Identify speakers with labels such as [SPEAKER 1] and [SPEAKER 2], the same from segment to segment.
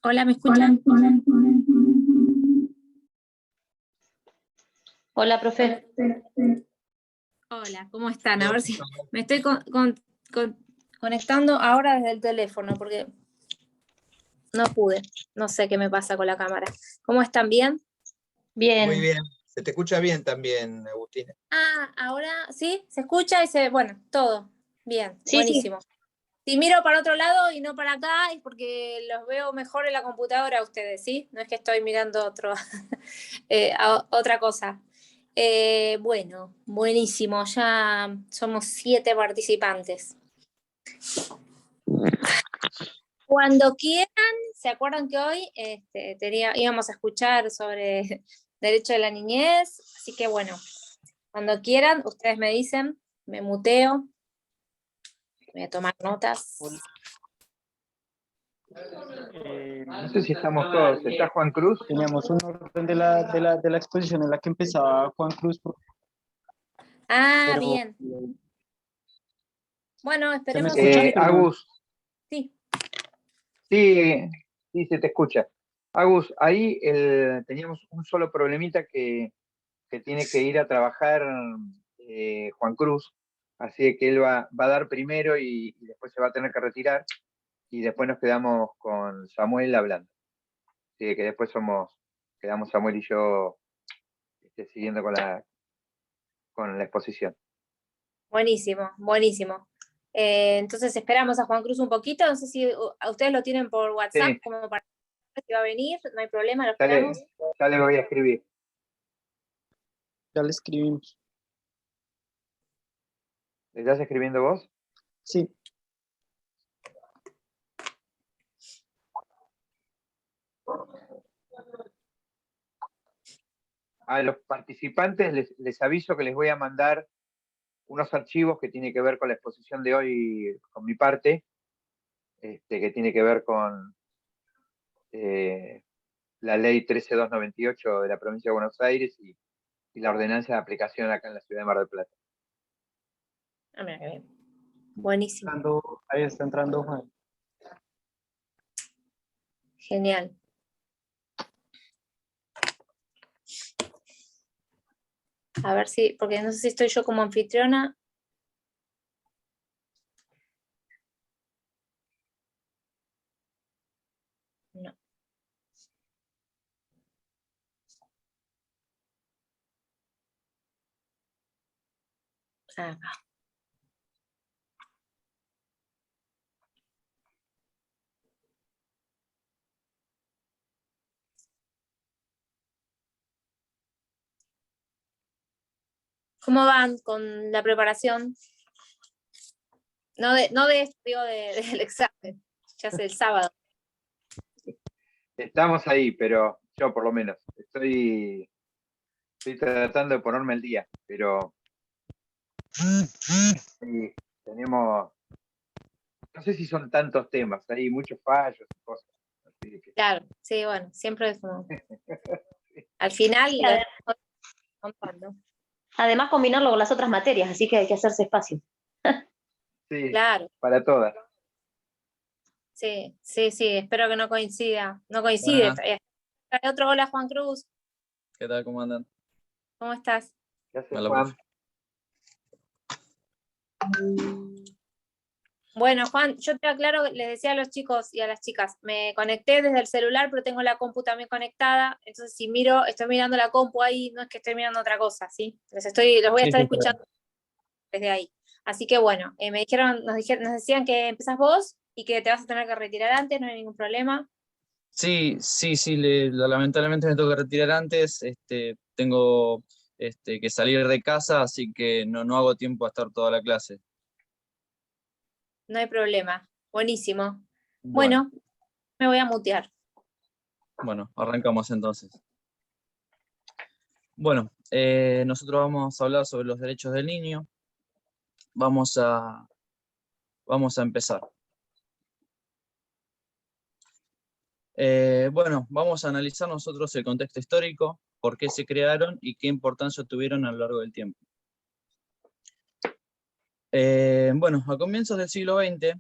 [SPEAKER 1] Hola, ¿me escuchan?
[SPEAKER 2] Hola, profe.
[SPEAKER 1] Hola, ¿cómo están? A ver si me estoy conectando ahora desde el teléfono porque no pude. No sé qué me pasa con la cámara. ¿Cómo están? ¿Bien?
[SPEAKER 2] Bien.
[SPEAKER 3] Muy bien. Se te escucha bien también, Agustina.
[SPEAKER 1] Ah, ahora sí, se escucha y bueno, todo. Bien,
[SPEAKER 2] Sí,
[SPEAKER 1] buenísimo. Si miro para otro lado y no para acá es porque los veo mejor en la computadora ustedes, ¿sí? No es que estoy mirando otra cosa. Bueno, buenísimo, ya somos 7 participantes. Cuando quieran, ¿se acuerdan que hoy íbamos a escuchar sobre derecho de la niñez? Así que bueno, cuando quieran, ustedes me dicen, me muteo, voy a tomar notas.
[SPEAKER 3] No sé si estamos todos. ¿Está Juan Cruz?
[SPEAKER 4] Teníamos un orden de la exposición en la que empezaba Juan Cruz.
[SPEAKER 1] Ah,
[SPEAKER 4] Pero-
[SPEAKER 1] bien. Bueno,
[SPEAKER 4] ¿Se me
[SPEAKER 1] esperemos.
[SPEAKER 4] escucha?
[SPEAKER 3] Agus,
[SPEAKER 1] Sí.
[SPEAKER 3] sí, se te escucha. Agus, ahí teníamos un solo problemita que tiene que ir a trabajar Juan Cruz, así que él va a dar primero y después se va a tener que retirar, y después nos quedamos con Samuel hablando. Así que después quedamos Samuel y yo siguiendo con la exposición.
[SPEAKER 1] Buenísimo, buenísimo. Entonces esperamos a Juan Cruz un poquito. No sé si a ustedes lo tienen por WhatsApp,
[SPEAKER 3] Sí.
[SPEAKER 1] como para que va a venir, no hay problema, lo
[SPEAKER 3] Ya
[SPEAKER 1] esperamos.
[SPEAKER 3] le voy a escribir.
[SPEAKER 4] Ya le escribimos.
[SPEAKER 3] ¿Le estás escribiendo vos?
[SPEAKER 4] Sí.
[SPEAKER 3] A los participantes les aviso que les voy a mandar unos archivos que tienen que ver con la exposición de hoy, con mi parte, que tiene que ver con la ley 13298 de la provincia de Buenos Aires y la ordenanza de aplicación acá en la ciudad de Mar del Plata.
[SPEAKER 1] Ah, mira qué bien. Buenísimo.
[SPEAKER 4] Ahí está entrando Juan.
[SPEAKER 1] Genial. A ver si, porque no sé si estoy yo como anfitriona. No. Acá. ¿Cómo van con la preparación? No digo, del examen, ya es el sábado.
[SPEAKER 3] Estamos ahí, pero yo por lo menos estoy tratando de ponerme al día, pero sí, tenemos, no sé si son tantos temas, hay muchos fallos y cosas. Así que,
[SPEAKER 1] Claro, sí, bueno, siempre es como. Al final, contando.
[SPEAKER 2] Además, combinarlo con las otras materias, así que hay que hacerse espacio.
[SPEAKER 3] sí,
[SPEAKER 1] Claro,
[SPEAKER 3] para todas.
[SPEAKER 1] sí, espero que no coincida. No coincide. Otro hola, Juan Cruz,
[SPEAKER 5] ¿Qué tal? ¿Cómo andan?
[SPEAKER 1] ¿cómo estás?
[SPEAKER 3] ¿Qué haces,
[SPEAKER 5] Hola,
[SPEAKER 3] Juan?
[SPEAKER 1] Bueno, Juan, yo te aclaro, les decía a los chicos y a las chicas, me conecté desde el celular, pero tengo la compu también conectada, entonces si estoy mirando la compu ahí, no es que estoy mirando otra cosa, ¿sí? Los voy a estar escuchando desde ahí. Así que bueno, nos decían que empezás vos y que te vas a tener que retirar antes, no hay ningún problema.
[SPEAKER 5] Sí, lamentablemente me tengo que retirar antes, tengo que salir de casa, así que no hago tiempo a estar toda la clase.
[SPEAKER 1] No hay problema, buenísimo. Bueno, me voy a mutear.
[SPEAKER 5] Bueno, arrancamos entonces. Bueno, nosotros vamos a hablar sobre los derechos del niño. Vamos a empezar. Bueno, vamos a analizar nosotros el contexto histórico, por qué se crearon y qué importancia tuvieron a lo largo del tiempo. Bueno, a comienzos del siglo XX,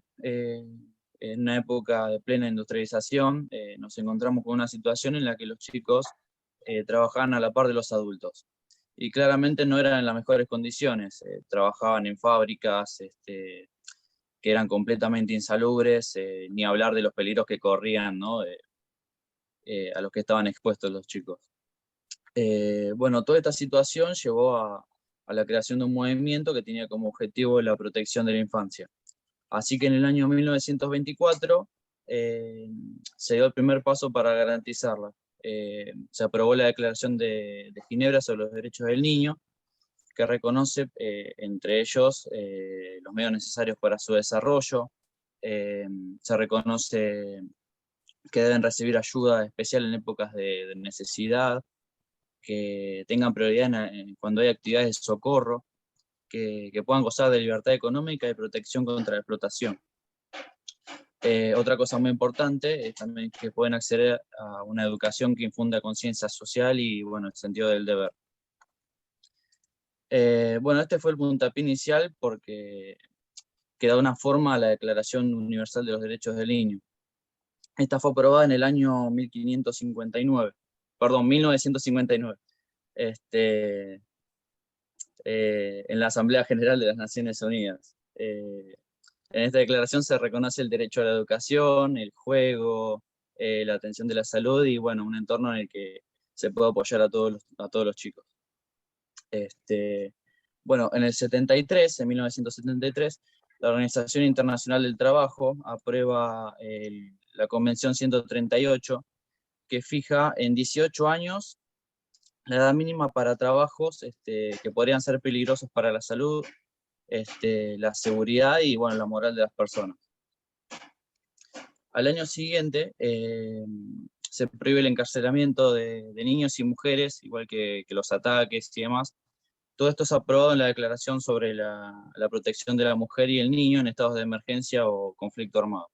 [SPEAKER 5] en una época de plena industrialización, nos encontramos con una situación en la que los chicos trabajaban a la par de los adultos. Y claramente no eran en las mejores condiciones, trabajaban en fábricas que eran completamente insalubres, ni hablar de los peligros que corrían, ¿no? A los que estaban expuestos los chicos. Bueno, toda esta situación llevó a la creación de un movimiento que tenía como objetivo la protección de la infancia. Así que en el año 1924 se dio el primer paso para garantizarla. Se aprobó la Declaración de Ginebra sobre los Derechos del Niño, que reconoce, entre ellos, los medios necesarios para su desarrollo. Se reconoce que deben recibir ayuda especial en épocas de necesidad, que tengan prioridad cuando hay actividades de socorro, que puedan gozar de libertad económica y protección contra la explotación. Otra cosa muy importante es también que pueden acceder a una educación que infunda conciencia social y, bueno, el sentido del deber. Bueno, este fue el puntapié inicial porque da una forma a la Declaración Universal de los Derechos del Niño. Esta fue aprobada en el año 1959, en la Asamblea General de las Naciones Unidas. En esta declaración se reconoce el derecho a la educación, el juego, la atención de la salud y, bueno, un entorno en el que se puede apoyar a todos los chicos. Bueno, en 1973, la Organización Internacional del Trabajo aprueba la Convención 138, que fija en 18 años la edad mínima para trabajos que podrían ser peligrosos para la salud, la seguridad y, bueno, la moral de las personas. Al año siguiente se prohíbe el encarcelamiento de niños y mujeres, igual que los ataques y demás. Todo esto es aprobado en la Declaración sobre la protección de la mujer y el niño en estados de emergencia o conflicto armado.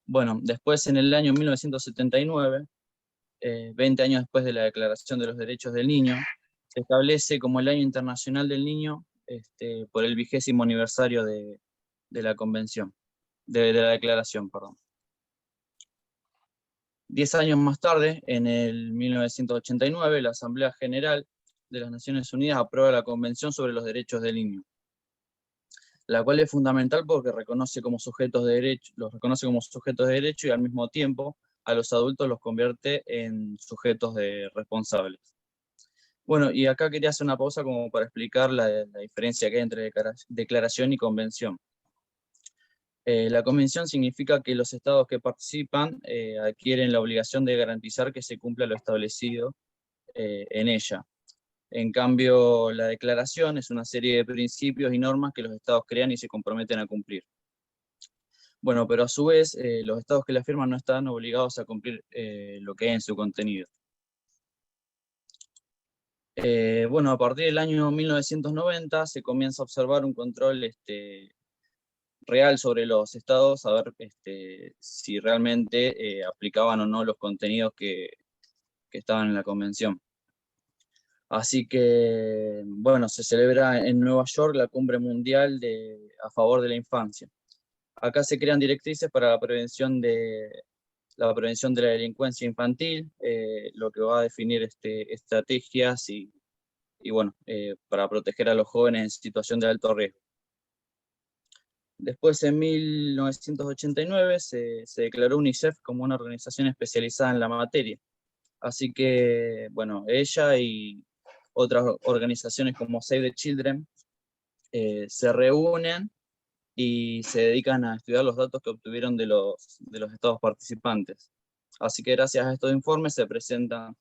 [SPEAKER 5] Bueno, después en el año 1979, 20 años después de la Declaración de los Derechos del Niño, se establece como el Año Internacional del Niño por el 20º aniversario de la Convención, de la Declaración, perdón. 10 años más tarde, en el 1989, la Asamblea General de las Naciones Unidas aprueba la Convención sobre los Derechos del Niño, la cual es fundamental porque los reconoce como sujetos de derecho y al mismo tiempo a los adultos los convierte en sujetos responsables. Bueno, y acá quería hacer una pausa como para explicar la diferencia que hay entre declaración y convención. La convención significa que los estados que participan adquieren la obligación de garantizar que se cumpla lo establecido en ella. En cambio, la declaración es una serie de principios y normas que los estados crean y se comprometen a cumplir. Bueno, pero a su vez, los estados que la firman no están obligados a cumplir lo que hay en su contenido. Bueno, a partir del año 1990 se comienza a observar un control real sobre los estados, a ver si realmente aplicaban o no los contenidos que estaban en la convención. Así que, bueno, se celebra en Nueva York la Cumbre Mundial a favor de la infancia. Acá se crean directrices para la prevención de la delincuencia infantil, lo que va a definir estrategias y bueno, para proteger a los jóvenes en situación de alto riesgo. Después, en 1989, se declaró UNICEF como una organización especializada en la materia. Así que, bueno, ella y otras organizaciones como Save the Children se reúnen y se dedican a estudiar los datos que obtuvieron de los estados participantes. Así que gracias a estos informes se presentan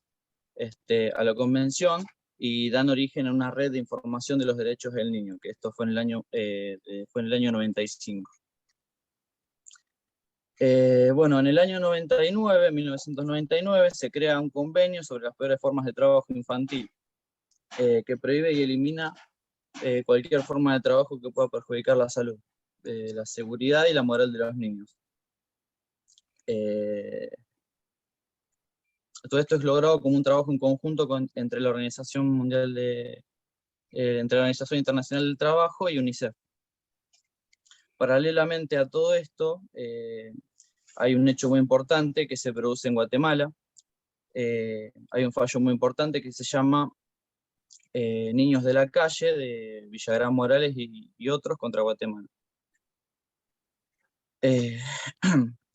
[SPEAKER 5] a la convención y dan origen a una red de información de los derechos del niño, que esto fue en el año 95. Bueno, en el año 1999, se crea un convenio sobre las peores formas de trabajo infantil, que prohíbe y elimina cualquier forma de trabajo que pueda perjudicar la salud, la seguridad y la moral de los niños. Todo esto es logrado como un trabajo en conjunto entre la Organización Internacional del Trabajo y UNICEF. Paralelamente a todo esto, hay un hecho muy importante que se produce en Guatemala. Hay un fallo muy importante que se llama Niños de la Calle, de Villagrán Morales y otros contra Guatemala.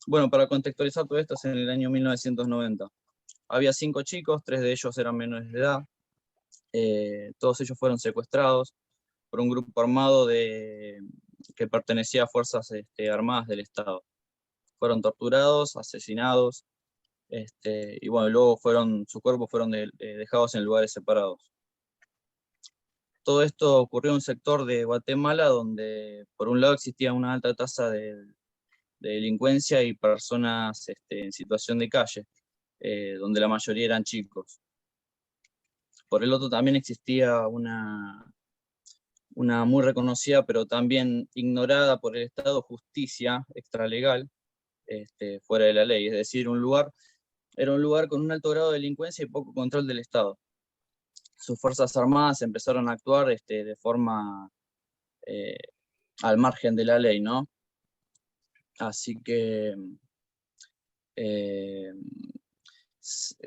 [SPEAKER 5] Bueno, para contextualizar todo esto, es en el año 1990. Había 5 chicos, 3 de ellos eran menores de edad. Todos ellos fueron secuestrados por un grupo armado que pertenecía a fuerzas armadas del Estado. Fueron torturados, asesinados, y bueno, luego sus cuerpos fueron dejados en lugares separados. Todo esto ocurrió en un sector de Guatemala donde, por un lado, existía una alta tasa de delincuencia y personas en situación de calle, donde la mayoría eran chicos. Por el otro, también existía una muy reconocida, pero también ignorada por el Estado, justicia extralegal, fuera de la ley. Es decir, era un lugar con un alto grado de delincuencia y poco control del Estado. Sus fuerzas armadas empezaron a actuar de forma al margen de la ley, ¿no? Así que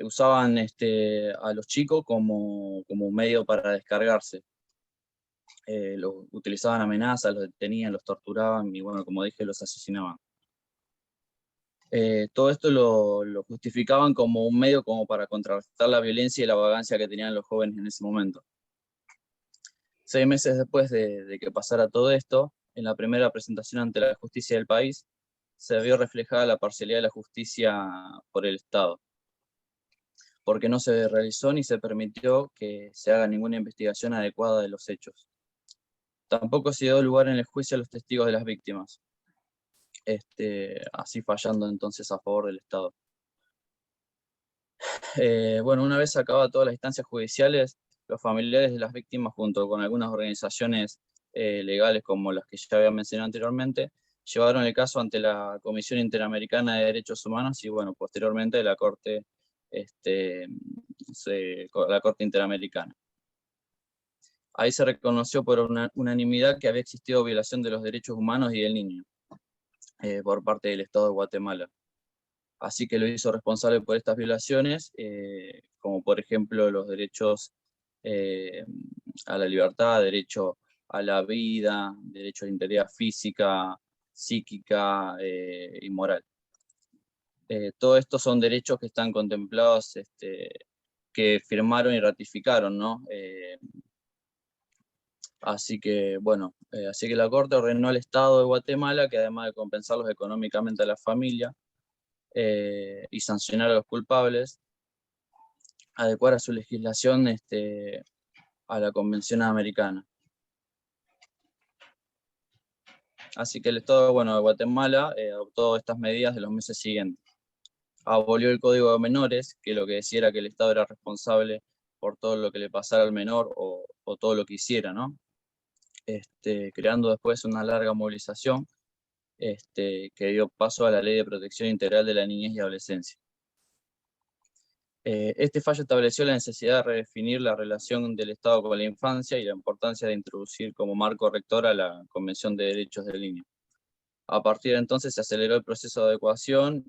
[SPEAKER 5] usaban a los chicos como un medio para descargarse. Utilizaban amenazas, los detenían, los torturaban y, bueno, como dije, los asesinaban. Todo esto lo justificaban como un medio como para contrarrestar la violencia y la vagancia que tenían los jóvenes en ese momento. 6 meses después de que pasara todo esto, en la primera presentación ante la justicia del país, se vio reflejada la parcialidad de la justicia por el Estado, porque no se realizó ni se permitió que se haga ninguna investigación adecuada de los hechos. Tampoco se dio lugar en el juicio a los testigos de las víctimas, así fallando entonces a favor del Estado. Bueno, una vez acabadas todas las instancias judiciales, los familiares de las víctimas, junto con algunas organizaciones legales como las que ya había mencionado anteriormente, llevaron el caso ante la Comisión Interamericana de Derechos Humanos y, bueno, posteriormente la Corte Interamericana. Ahí se reconoció por unanimidad que había existido violación de los derechos humanos y del niño por parte del Estado de Guatemala. Así que lo hizo responsable por estas violaciones, como por ejemplo los derechos a la libertad, derecho a la vida, derecho a la integridad física, psíquica y moral. Todo esto son derechos que están contemplados, que firmaron y ratificaron, ¿no? Así que, bueno, así que la Corte ordenó al Estado de Guatemala que, además de compensarlos económicamente a la familia y sancionar a los culpables, adecuara su legislación a la Convención Americana. Así que el Estado, bueno, de Guatemala adoptó estas medidas de los meses siguientes. Abolió el Código de Menores, que lo que decía era que el Estado era responsable por todo lo que le pasara al menor o todo lo que hiciera, ¿no? Creando después una larga movilización que dio paso a la Ley de Protección Integral de la Niñez y Adolescencia. Este fallo estableció la necesidad de redefinir la relación del Estado con la infancia y la importancia de introducir como marco rector a la Convención de Derechos del Niño. A partir de entonces se aceleró el proceso de adecuación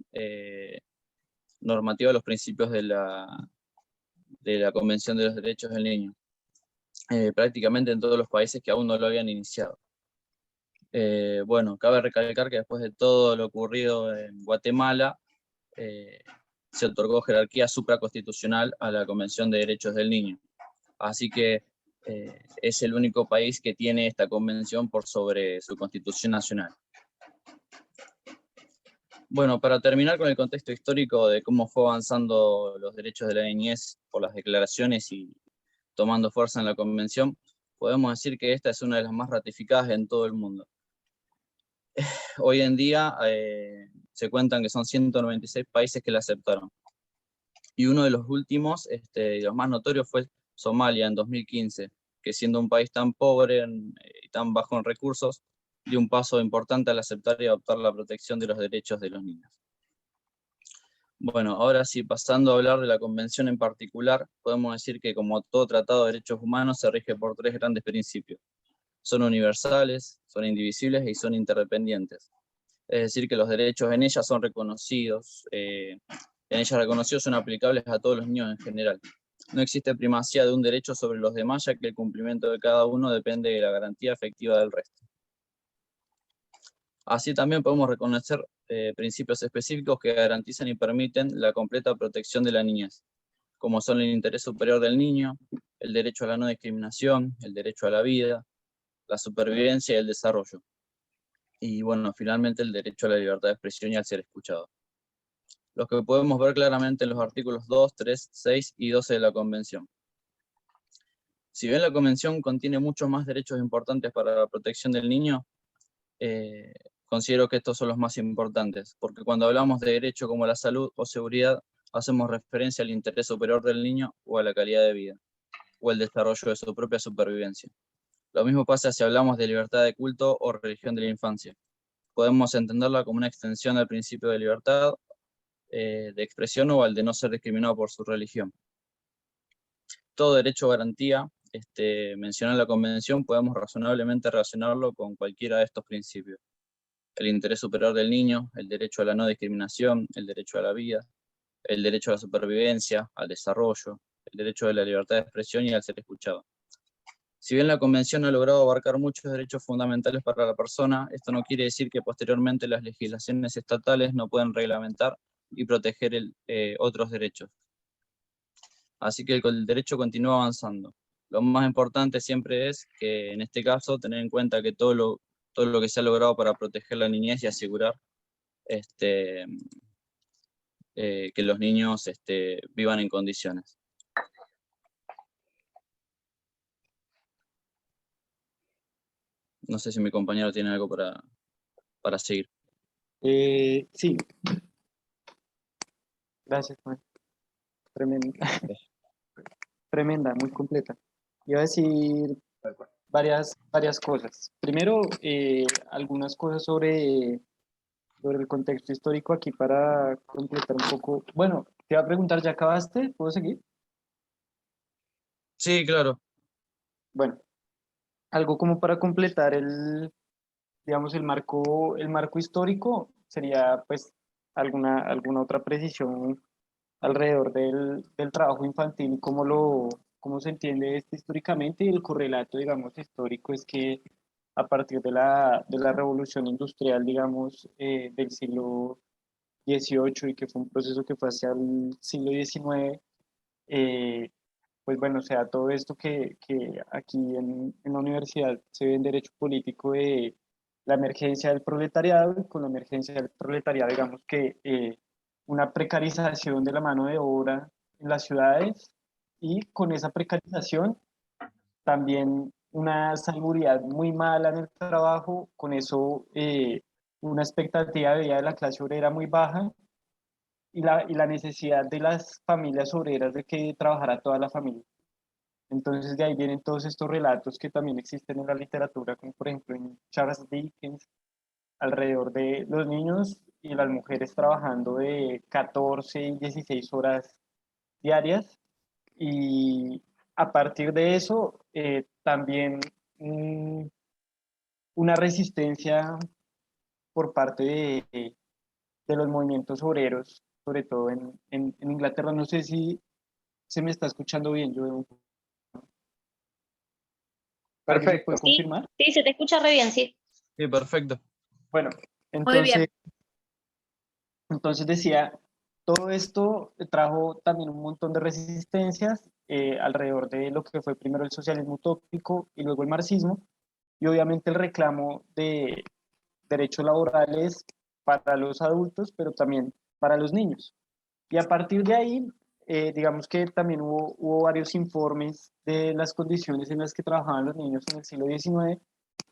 [SPEAKER 5] normativa a los principios de la Convención de los Derechos del Niño, prácticamente en todos los países que aún no lo habían iniciado. Bueno, cabe recalcar que después de todo lo ocurrido en Guatemala, se otorgó jerarquía supraconstitucional a la Convención de Derechos del Niño. Así que es el único país que tiene esta convención por sobre su Constitución Nacional. Bueno, para terminar con el contexto histórico de cómo fue avanzando los derechos de la niñez por las declaraciones y tomando fuerza en la Convención, podemos decir que esta es una de las más ratificadas en todo el mundo. Hoy en día se cuentan que son 196 países que la aceptaron. Y uno de los últimos, y los más notorios, fue Somalia en 2015, que siendo un país tan pobre y tan bajo en recursos, dio un paso importante al aceptar y adoptar la protección de los derechos de los niños. Bueno, ahora sí, pasando a hablar de la Convención en particular, podemos decir que como todo tratado de derechos humanos se rige por 3 grandes principios. son universales, son indivisibles y son interdependientes. Es decir, que los derechos en ellas son reconocidos, en ellas reconocidos son aplicables a todos los niños en general. No existe primacía de un derecho sobre los demás, ya que el cumplimiento de cada uno depende de la garantía efectiva del resto. Así también podemos reconocer principios específicos que garantizan y permiten la completa protección de la niñez, como son el interés superior del niño, el derecho a la no discriminación, el derecho a la vida, la supervivencia y el desarrollo. Y bueno, finalmente el derecho a la libertad de expresión y al ser escuchado. Los que podemos ver claramente en los artículos 2, 3, 6 y 12 de la Convención. Si bien la Convención contiene muchos más derechos importantes para la protección del niño, considero que estos son los más importantes, porque cuando hablamos de derecho como la salud o seguridad, hacemos referencia al interés superior del niño o a la calidad de vida, o el desarrollo de su propia supervivencia. Lo mismo pasa si hablamos de libertad de culto o religión de la infancia. Podemos entenderla como una extensión del principio de libertad de expresión o al de no ser discriminado por su religión. Todo derecho o garantía mencionado en la Convención podemos razonablemente relacionarlo con cualquiera de estos principios. El interés superior del niño, el derecho a la no discriminación, el derecho a la vida, el derecho a la supervivencia, al desarrollo, el derecho a la libertad de expresión y al ser escuchado. Si bien la Convención ha logrado abarcar muchos derechos fundamentales para la persona, esto no quiere decir que posteriormente las legislaciones estatales no pueden reglamentar y proteger otros derechos. Así que el derecho continúa avanzando. Lo más importante siempre es que, en este caso, tener en cuenta que todo lo que se ha logrado para proteger la niñez y asegurar que los niños vivan en condiciones. No sé si mi compañero tiene algo para seguir.
[SPEAKER 4] Sí, gracias, Juan. Tremenda, muy completa. Iba a decir varias cosas. Primero, algunas cosas sobre el contexto histórico aquí para completar un poco. Bueno, te iba a preguntar, ¿ya acabaste? ¿Puedo seguir?
[SPEAKER 5] Sí, claro.
[SPEAKER 4] Bueno, algo como para completar digamos, el marco histórico sería pues alguna otra precisión alrededor del trabajo infantil y cómo se entiende históricamente, y el correlato, digamos, histórico es que a partir de la revolución industrial, digamos, del siglo XVIII, y que fue un proceso que fue hacia el siglo XIX, pues bueno, o sea, todo esto que aquí en la universidad se ve en derecho político de la emergencia del proletariado, y con la emergencia del proletariado, digamos que una precarización de la mano de obra en las ciudades, y con esa precarización también una seguridad muy mala en el trabajo, con eso una expectativa de vida de la clase obrera muy baja, y la necesidad de las familias obreras de que trabajara toda la familia. Entonces de ahí vienen todos estos relatos que también existen en la literatura, como por ejemplo en Charles Dickens, alrededor de los niños y las mujeres trabajando de 14 y 16 horas diarias. Y a partir de eso, también una resistencia por parte de los movimientos obreros, sobre todo en Inglaterra. No sé si se me está escuchando bien. ¿Alguien me puede
[SPEAKER 3] Perfecto.
[SPEAKER 4] confirmar?
[SPEAKER 2] Sí, se te escucha re bien, sí.
[SPEAKER 5] Sí, perfecto.
[SPEAKER 4] Bueno,
[SPEAKER 1] Muy bien.
[SPEAKER 4] entonces decía, todo esto trajo también un montón de resistencias alrededor de lo que fue primero el socialismo utópico y luego el marxismo, y obviamente el reclamo de derechos laborales para los adultos, pero también para los niños. Y a partir de ahí, digamos que también hubo varios informes de las condiciones en las que trabajaban los niños en el siglo XIX,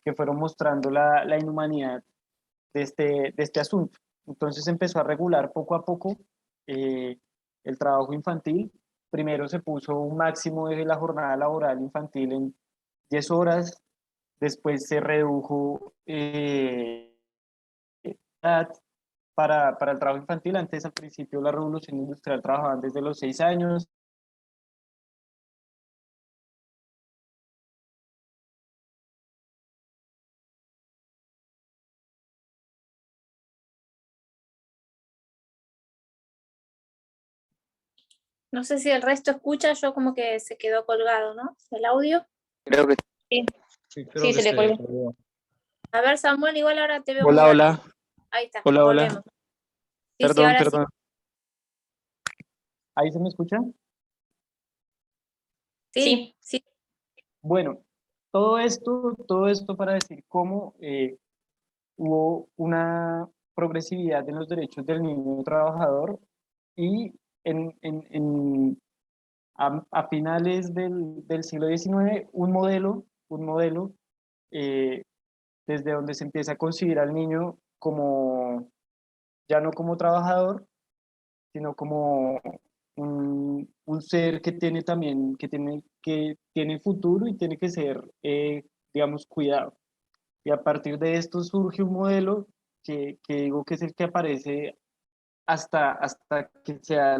[SPEAKER 4] que fueron mostrando la inhumanidad de este asunto. Entonces empezó a regular poco a poco el trabajo infantil. Primero se puso un máximo de la jornada laboral infantil en 10 horas, después se redujo para el trabajo infantil. Antes, al principio, la revolución industrial trabajaban desde los 6 años,
[SPEAKER 1] No sé si el resto escucha, yo como que se quedó colgado, ¿no? El audio.
[SPEAKER 3] Creo que
[SPEAKER 2] Sí,
[SPEAKER 5] Sí, creo
[SPEAKER 2] sí,
[SPEAKER 5] que
[SPEAKER 2] se le colgó.
[SPEAKER 5] colgó.
[SPEAKER 1] A ver, Samuel, igual ahora te veo
[SPEAKER 4] Hola,
[SPEAKER 1] muy
[SPEAKER 4] hola,
[SPEAKER 1] bajito. Ahí está,
[SPEAKER 4] hola, hola.
[SPEAKER 1] volvemos. Sí, sí,
[SPEAKER 4] Perdón,
[SPEAKER 1] ahora sí.
[SPEAKER 4] perdón. ¿Ahí se me escucha?
[SPEAKER 1] Sí, sí.
[SPEAKER 4] Bueno, todo esto para decir cómo hubo una progresividad en los derechos del niño trabajador y a finales del siglo XIX un modelo eh, desde donde se empieza a concebir al niño como, ya no como trabajador, sino como un ser que tiene también, que tiene futuro y tiene que ser, digamos, cuidado. Y a partir de esto surge un modelo que digo que es el que aparece hasta que sea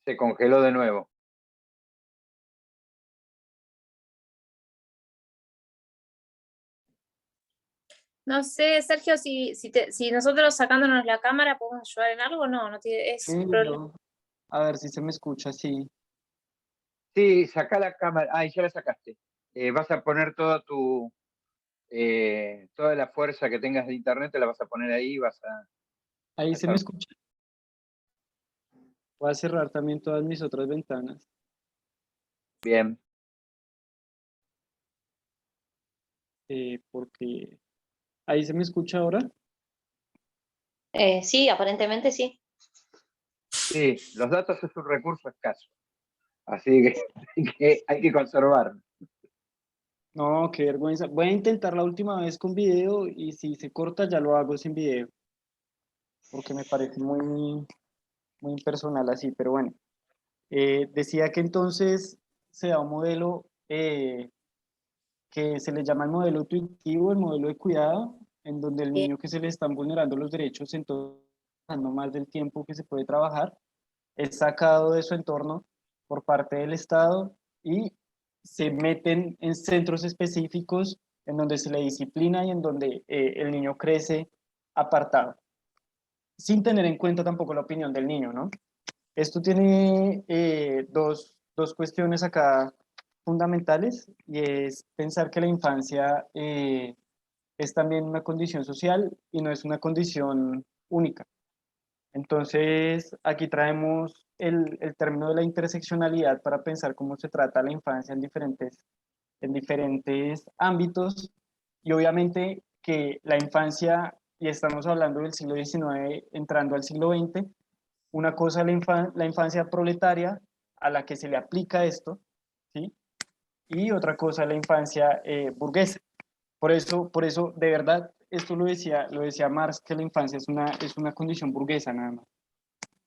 [SPEAKER 3] se congeló de nuevo.
[SPEAKER 1] No sé, Sergio, si nosotros sacándonos la cámara podemos ayudar en algo, no, no tiene, es
[SPEAKER 4] Sí,
[SPEAKER 1] un problema.
[SPEAKER 4] yo, a ver si se me escucha, sí.
[SPEAKER 3] Sí, saca la cámara. Ah, ya la sacaste. Vas a poner toda la fuerza que tengas de internet, te la vas a poner ahí, vas
[SPEAKER 4] Ahí
[SPEAKER 3] a
[SPEAKER 4] se me
[SPEAKER 3] estar
[SPEAKER 4] escucha. Voy a cerrar también todas mis otras ventanas,
[SPEAKER 3] bien.
[SPEAKER 4] porque ahí se me escucha ahora.
[SPEAKER 2] Sí, aparentemente sí.
[SPEAKER 3] Sí, los datos es un recurso escaso, así que hay que conservarlo.
[SPEAKER 4] No, qué vergüenza. Voy a intentar la última vez con video y si se corta ya lo hago sin video, porque me parece muy impersonal así, pero bueno. Decía que entonces se da un modelo que se le llama el modelo intuitivo, el modelo de cuidado, en donde el
[SPEAKER 1] Bien.
[SPEAKER 4] niño que se le están vulnerando los derechos, entonces no más del tiempo que se puede trabajar, es sacado de su entorno por parte del Estado y se meten en centros específicos en donde se le disciplina y en donde el niño crece apartado, sin tener en cuenta tampoco la opinión del niño, ¿no? Esto tiene dos cuestiones acá fundamentales y es pensar que la infancia es también una condición social y no es una condición única. Entonces, aquí traemos el término de la interseccionalidad para pensar cómo se trata la infancia en diferentes ámbitos y obviamente que la infancia, y estamos hablando del siglo XIX entrando al siglo XX, una cosa es la infancia proletaria a la que se le aplica esto, ¿sí? Y otra cosa es la infancia burguesa. Por eso, de verdad, esto lo decía Marx, que la infancia es una condición burguesa nada más.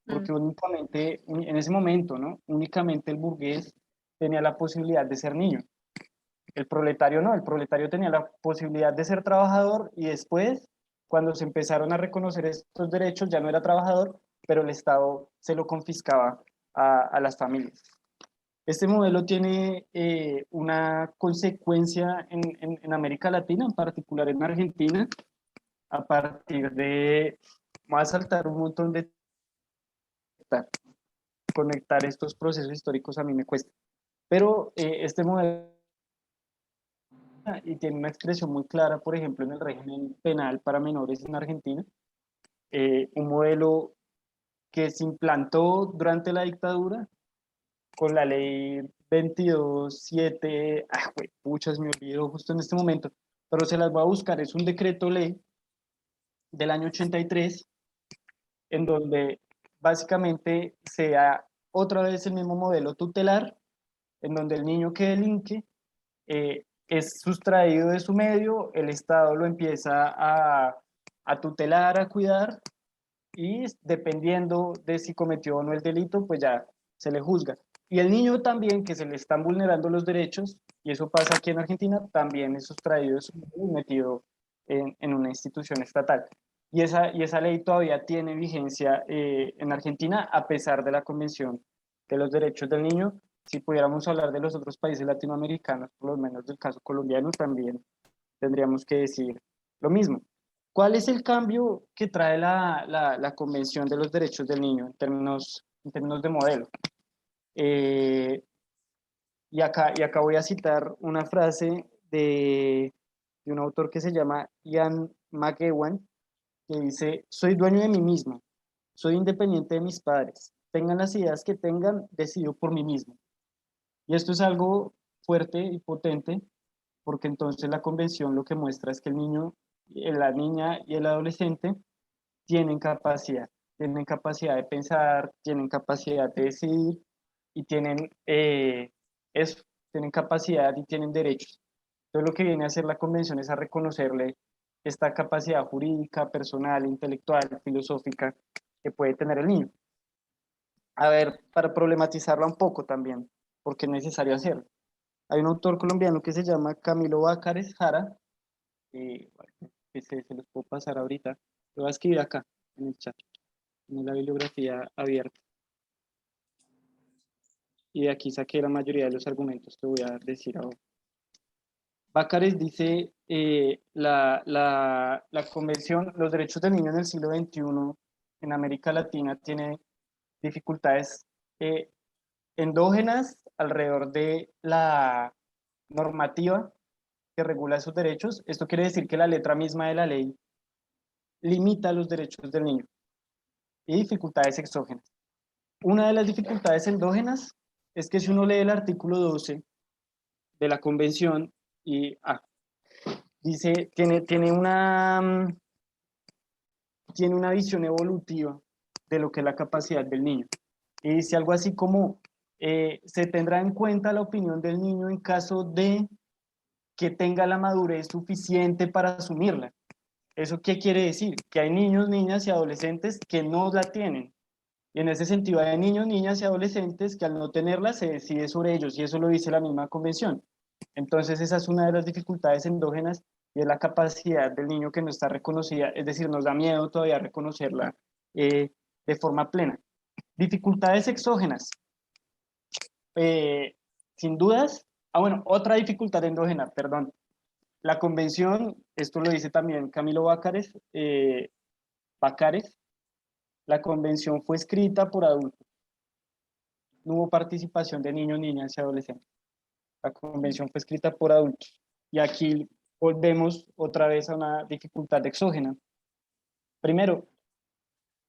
[SPEAKER 1] Mm.
[SPEAKER 4] Porque únicamente, en ese momento, ¿no? Únicamente el burgués tenía la posibilidad de ser niño. El proletario no, el proletario tenía la posibilidad de ser trabajador y después, cuando se empezaron a reconocer estos derechos, ya no era trabajador, pero el Estado se lo confiscaba a las familias. Este modelo tiene una consecuencia en América Latina, en particular en Argentina, a partir de, voy a saltar un montón de conectar estos procesos históricos a mí me cuesta, pero este modelo y tiene una expresión muy clara, por ejemplo, en el régimen penal para menores en Argentina, un modelo que se implantó durante la dictadura con la ley 22.7, puchas, me olvidó justo en este momento, pero se las voy a buscar, es un decreto ley del año 83, en donde básicamente se da otra vez el mismo modelo tutelar, en donde el niño que delinque es sustraído de su medio, el Estado lo empieza a tutelar, a cuidar, y dependiendo de si cometió o no el delito, pues ya se le juzga. Y el niño también, que se le están vulnerando los derechos, y eso pasa aquí en Argentina, también es sustraído de su medio y metido en una institución estatal. Y esa ley todavía tiene vigencia en Argentina, a pesar de la Convención de los Derechos del Niño. Si pudiéramos hablar de los otros países latinoamericanos, por lo menos del caso colombiano, también tendríamos que decir lo mismo. ¿Cuál es el cambio que trae la Convención de los Derechos del Niño en términos de modelo? Y acá voy a citar una frase de un autor que se llama Ian McEwan, que dice: soy dueño de mí mismo, soy independiente de mis padres, tengan las ideas que tengan, decido por mí mismo. Y esto es algo fuerte y potente, porque entonces la convención lo que muestra es que el niño, la niña y el adolescente tienen capacidad de pensar, tienen capacidad de decidir y tienen eso, tienen capacidad y tienen derechos. Entonces lo que viene a hacer la convención es a reconocerle esta capacidad jurídica, personal, intelectual, filosófica que puede tener el niño. A ver, para problematizarla un poco también, porque es necesario hacerlo. Hay un autor colombiano que se llama Camilo Bácares Jara, bueno, que se los puedo pasar ahorita. Lo voy a escribir acá en el chat, en la bibliografía abierta. Y de aquí saqué la mayoría de los argumentos que voy a decir ahora. Bácares dice, la Convención, los derechos del niño en el siglo XXI en América Latina tiene dificultades endógenas alrededor de la normativa que regula esos derechos. Esto quiere decir que la letra misma de la ley limita los derechos del niño, y dificultades exógenas. Una de las dificultades endógenas es que si uno lee el artículo 12 de la Convención y dice, tiene una visión evolutiva de lo que es la capacidad del niño. Y dice algo así como, se tendrá en cuenta la opinión del niño en caso de que tenga la madurez suficiente para asumirla. ¿Eso qué quiere decir? Que hay niños, niñas y adolescentes que no la tienen. Y en ese sentido hay niños, niñas y adolescentes que al no tenerla se decide sobre ellos, y eso lo dice la misma convención. Entonces esa es una de las dificultades endógenas, y es la capacidad del niño que no está reconocida, es decir, nos da miedo todavía reconocerla de forma plena. Dificultades exógenas. Sin dudas, bueno, otra dificultad endógena, perdón. La convención, esto lo dice también Camilo Bácares, la convención fue escrita por adultos. No hubo participación de niños, niñas y adolescentes. La convención fue escrita por adultos. Y aquí volvemos otra vez a una dificultad exógena. Primero,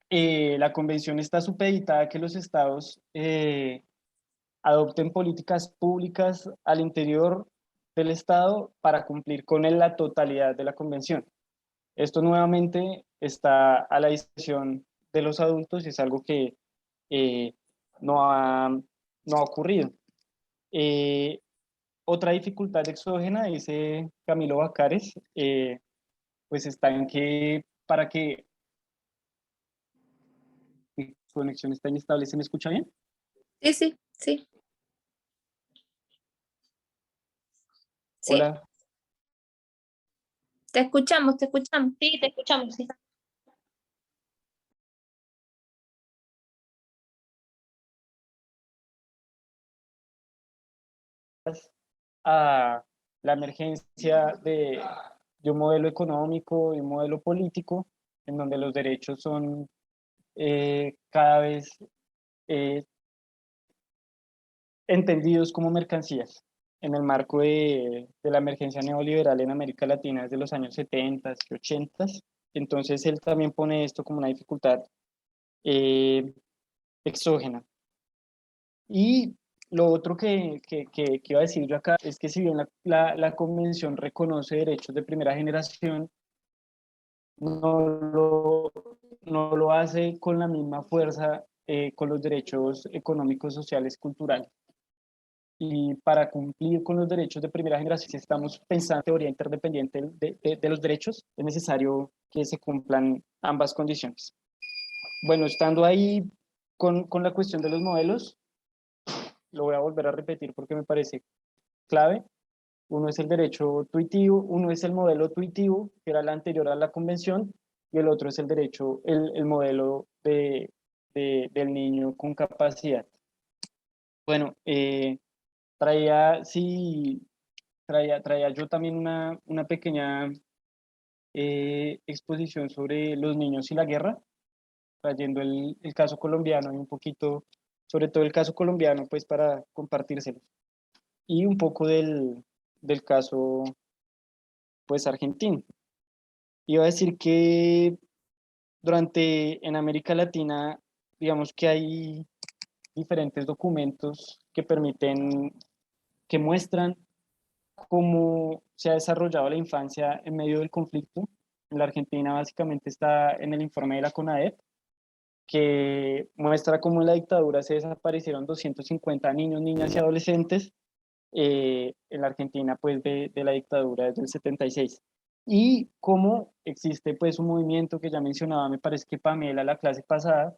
[SPEAKER 4] la convención está supeditada a que los estados adopten políticas públicas al interior del estado para cumplir con la totalidad de la convención. Esto nuevamente está a la discreción de los adultos y es algo que no ha ocurrido. Otra dificultad exógena, dice Camilo Bácares, pues está en que para que mi conexión está inestable. ¿Se me escucha bien?
[SPEAKER 1] Sí, sí, sí. Sí,
[SPEAKER 4] Hola.
[SPEAKER 1] te escuchamos, te escuchamos.
[SPEAKER 2] Sí, te escuchamos, sí.
[SPEAKER 4] A la emergencia de un modelo económico y un modelo político en donde los derechos son cada vez entendidos como mercancías en el marco de la emergencia neoliberal en América Latina desde los años 70 y 80. Entonces él también pone esto como una dificultad exógena. Y lo otro que iba a decir yo acá es que si bien la convención reconoce derechos de primera generación, no lo hace con la misma fuerza con los derechos económicos, sociales, culturales. Y para cumplir con los derechos de primera generación, si estamos pensando en teoría interdependiente de los derechos, es necesario que se cumplan ambas condiciones. Bueno, estando ahí con la cuestión de los modelos, lo voy a volver a repetir porque me parece clave. Uno es el derecho tuitivo, uno es el modelo tuitivo, que era la anterior a la convención, y el otro es el derecho, el modelo del niño con capacidad. Bueno, traía traía yo también una pequeña exposición sobre los niños y la guerra, trayendo el caso colombiano y un poquito, sobre todo el caso colombiano, pues para compartírselo. Y un poco del caso, pues argentino. Iba a decir que en América Latina, digamos que hay diferentes documentos que que muestran cómo se ha desarrollado la infancia en medio del conflicto. En la Argentina básicamente está en el informe de la CONADEP, que muestra cómo en la dictadura se desaparecieron 250 niños, niñas y adolescentes en la Argentina pues de la dictadura desde el 76. Y cómo existe pues un movimiento que ya mencionaba, me parece que Pamela la clase pasada,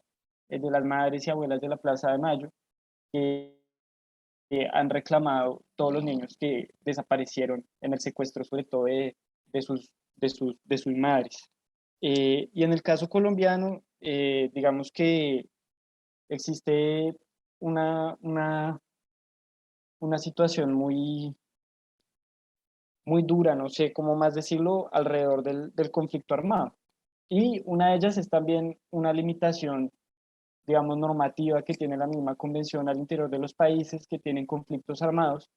[SPEAKER 4] el de las madres y abuelas de la Plaza de Mayo, que han reclamado todos los niños que desaparecieron en el secuestro, sobre todo de sus madres. Y en el caso colombiano, digamos que existe una, una, una situación muy dura, no sé cómo más decirlo, alrededor del conflicto armado. Y una de ellas es también una limitación, digamos, normativa que tiene la misma convención al interior de los países que tienen conflictos armados,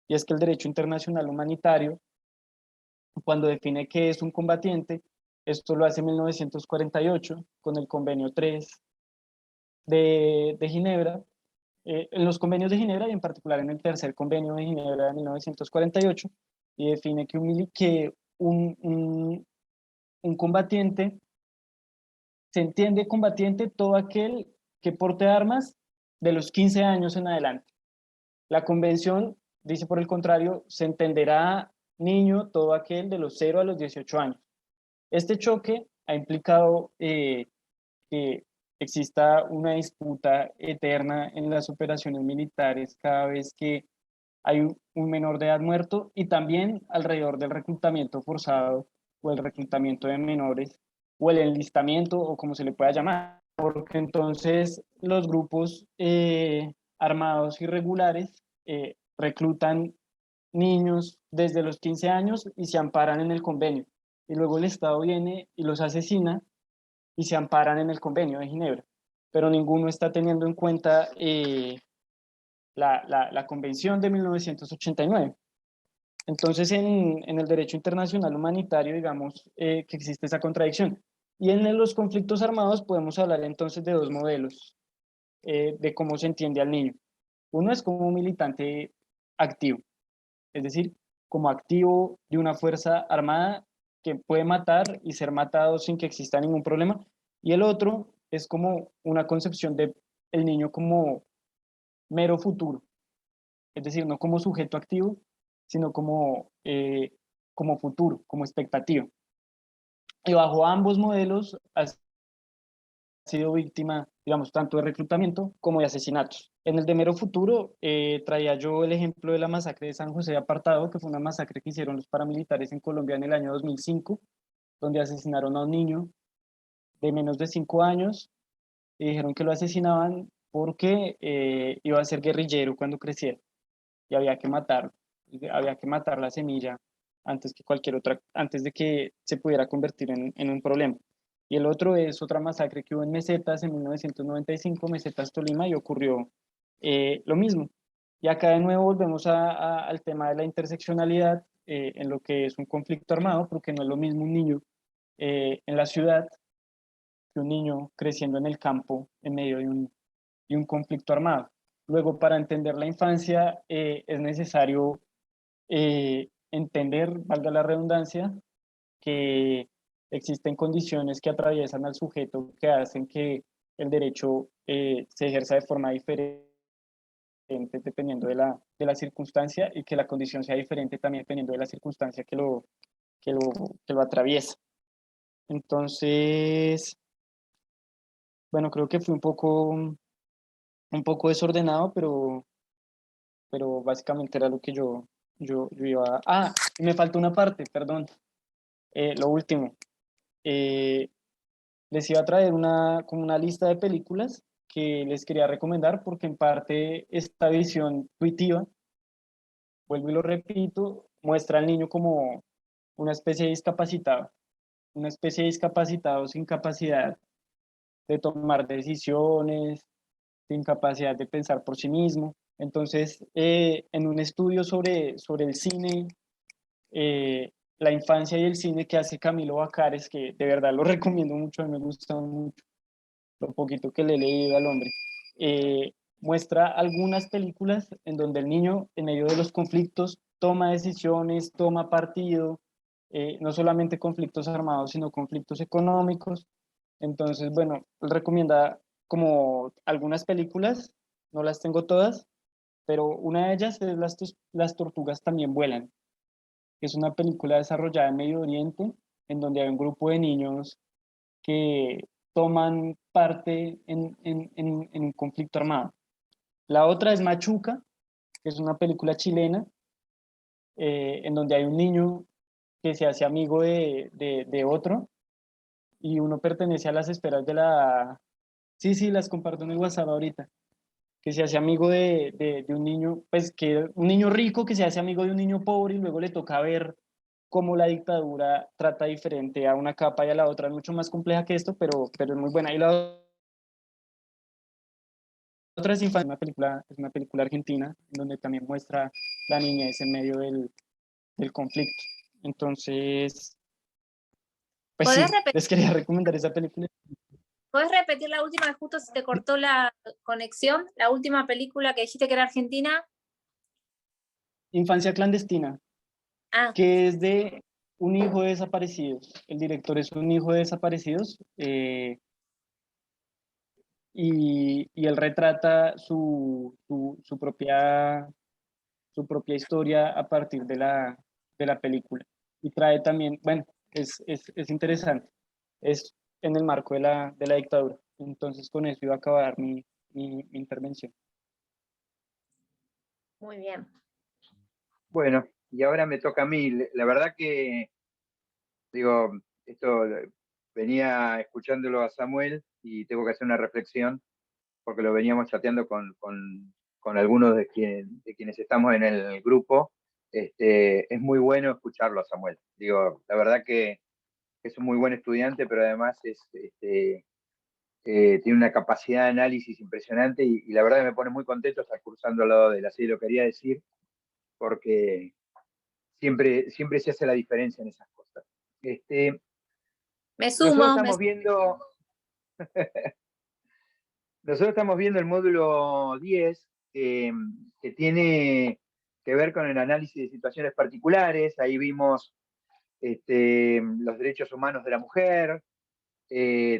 [SPEAKER 4] y es que el derecho internacional humanitario, cuando define qué es un combatiente, esto lo hace en 1948 con el convenio 3 de Ginebra, en los convenios de Ginebra y en particular en el tercer convenio de Ginebra de 1948, y define que un combatiente, se entiende combatiente todo aquel que porte armas de los 15 años en adelante. La convención dice por el contrario, se entenderá niño todo aquel de los 0 a los 18 años. Este choque ha implicado que exista una disputa eterna en las operaciones militares cada vez que hay un menor de edad muerto, y también alrededor del reclutamiento forzado o el reclutamiento de menores o el enlistamiento o como se le pueda llamar, porque entonces los grupos armados irregulares reclutan niños desde los 15 años y se amparan en el convenio, y luego el Estado viene y los asesina y se amparan en el convenio de Ginebra, pero ninguno está teniendo en cuenta la convención de 1989. Entonces, en el derecho internacional humanitario, digamos que existe esa contradicción. Y en los conflictos armados podemos hablar entonces de dos modelos de cómo se entiende al niño. Uno es como un militante activo, es decir, como activo de una fuerza armada que puede matar y ser matado sin que exista ningún problema. Y el otro es como una concepción de el niño como mero futuro, es decir, no como sujeto activo, sino como futuro, como expectativa. Y bajo ambos modelos ha sido víctima, digamos, tanto de reclutamiento como de asesinatos. En el de mero futuro, traía yo el ejemplo de la masacre de San José de Apartado, que fue una masacre que hicieron los paramilitares en Colombia en el año 2005, donde asesinaron a un niño de menos de 5 años y dijeron que lo asesinaban porque iba a ser guerrillero cuando creciera y había que matar la semilla antes que cualquier otra, antes de que se pudiera convertir en un problema. Y el otro es otra masacre que hubo en Mesetas en 1995, Mesetas, Tolima, y ocurrió lo mismo. Y acá de nuevo volvemos al tema de la interseccionalidad en lo que es un conflicto armado, porque no es lo mismo un niño en la ciudad que un niño creciendo en el campo en medio de un conflicto armado. Luego, para entender la infancia, es necesario entender, valga la redundancia, que existen condiciones que atraviesan al sujeto que hacen que el derecho se ejerza de forma diferente dependiendo de la circunstancia, y que la condición sea diferente también dependiendo de la circunstancia que lo atraviesa. Entonces, bueno, creo que fue un poco desordenado, pero básicamente era lo que yo iba a... Ah, y me faltó una parte, perdón. Lo último. Les iba a traer como una lista de películas que les quería recomendar, porque en parte esta visión intuitiva, vuelvo y lo repito, muestra al niño como una especie de discapacitado sin capacidad de tomar decisiones, sin capacidad de pensar por sí mismo. Entonces, en un estudio sobre el cine, la infancia y el cine que hace Camilo Bacares, que de verdad lo recomiendo mucho, a mí me gusta mucho lo poquito que le he leído al hombre, muestra algunas películas en donde el niño, en medio de los conflictos, toma decisiones, toma partido, no solamente conflictos armados, sino conflictos económicos. Entonces, bueno, él recomienda como algunas películas, no las tengo todas, pero una de ellas es Las tortugas también vuelan, que es una película desarrollada en Medio Oriente, en donde hay un grupo de niños que toman parte en un conflicto armado. La otra es Machuca, que es una película chilena, en donde hay un niño que se hace amigo de otro y uno pertenece a las esperas de la... Sí, sí, las comparto en el WhatsApp ahorita. Que se hace amigo de un niño, pues que un niño rico que se hace amigo de un niño pobre y luego le toca ver cómo la dictadura trata diferente a una capa y a la otra. Es mucho más compleja que esto, pero es muy buena. Y la otra es Infancia, es una película argentina, donde también muestra la niñez en medio del conflicto. Entonces, pues sí,
[SPEAKER 1] ¿Podés repetir,
[SPEAKER 4] les quería recomendar esa película.
[SPEAKER 1] podés repetir la última, justo se te cortó la conexión, la última película que dijiste que era argentina?
[SPEAKER 4] Infancia clandestina,
[SPEAKER 1] Ah,
[SPEAKER 4] que es de un hijo de desaparecidos. El director es un hijo de desaparecidos y él retrata su propia historia a partir de la película. Y trae también, bueno, es interesante, es en el marco de la dictadura. Entonces con eso iba a acabar mi intervención.
[SPEAKER 1] muy bien.
[SPEAKER 3] Bueno, y ahora me toca a mí. La verdad que, digo, esto venía escuchándolo a Samuel y tengo que hacer una reflexión porque lo veníamos chateando con algunos de quienes estamos en el grupo. Es muy bueno escucharlo a Samuel. Digo, la verdad que es un muy buen estudiante, pero además tiene una capacidad de análisis impresionante y la verdad que me pone muy contento estar cursando al lado de él. Así lo quería decir porque siempre se hace la diferencia en esas cosas.
[SPEAKER 1] Me
[SPEAKER 3] Nosotros
[SPEAKER 1] sumo,
[SPEAKER 3] estamos viendo, nosotros estamos viendo el módulo 10 que tiene que ver con el análisis de situaciones particulares. Ahí vimos los derechos humanos de la mujer.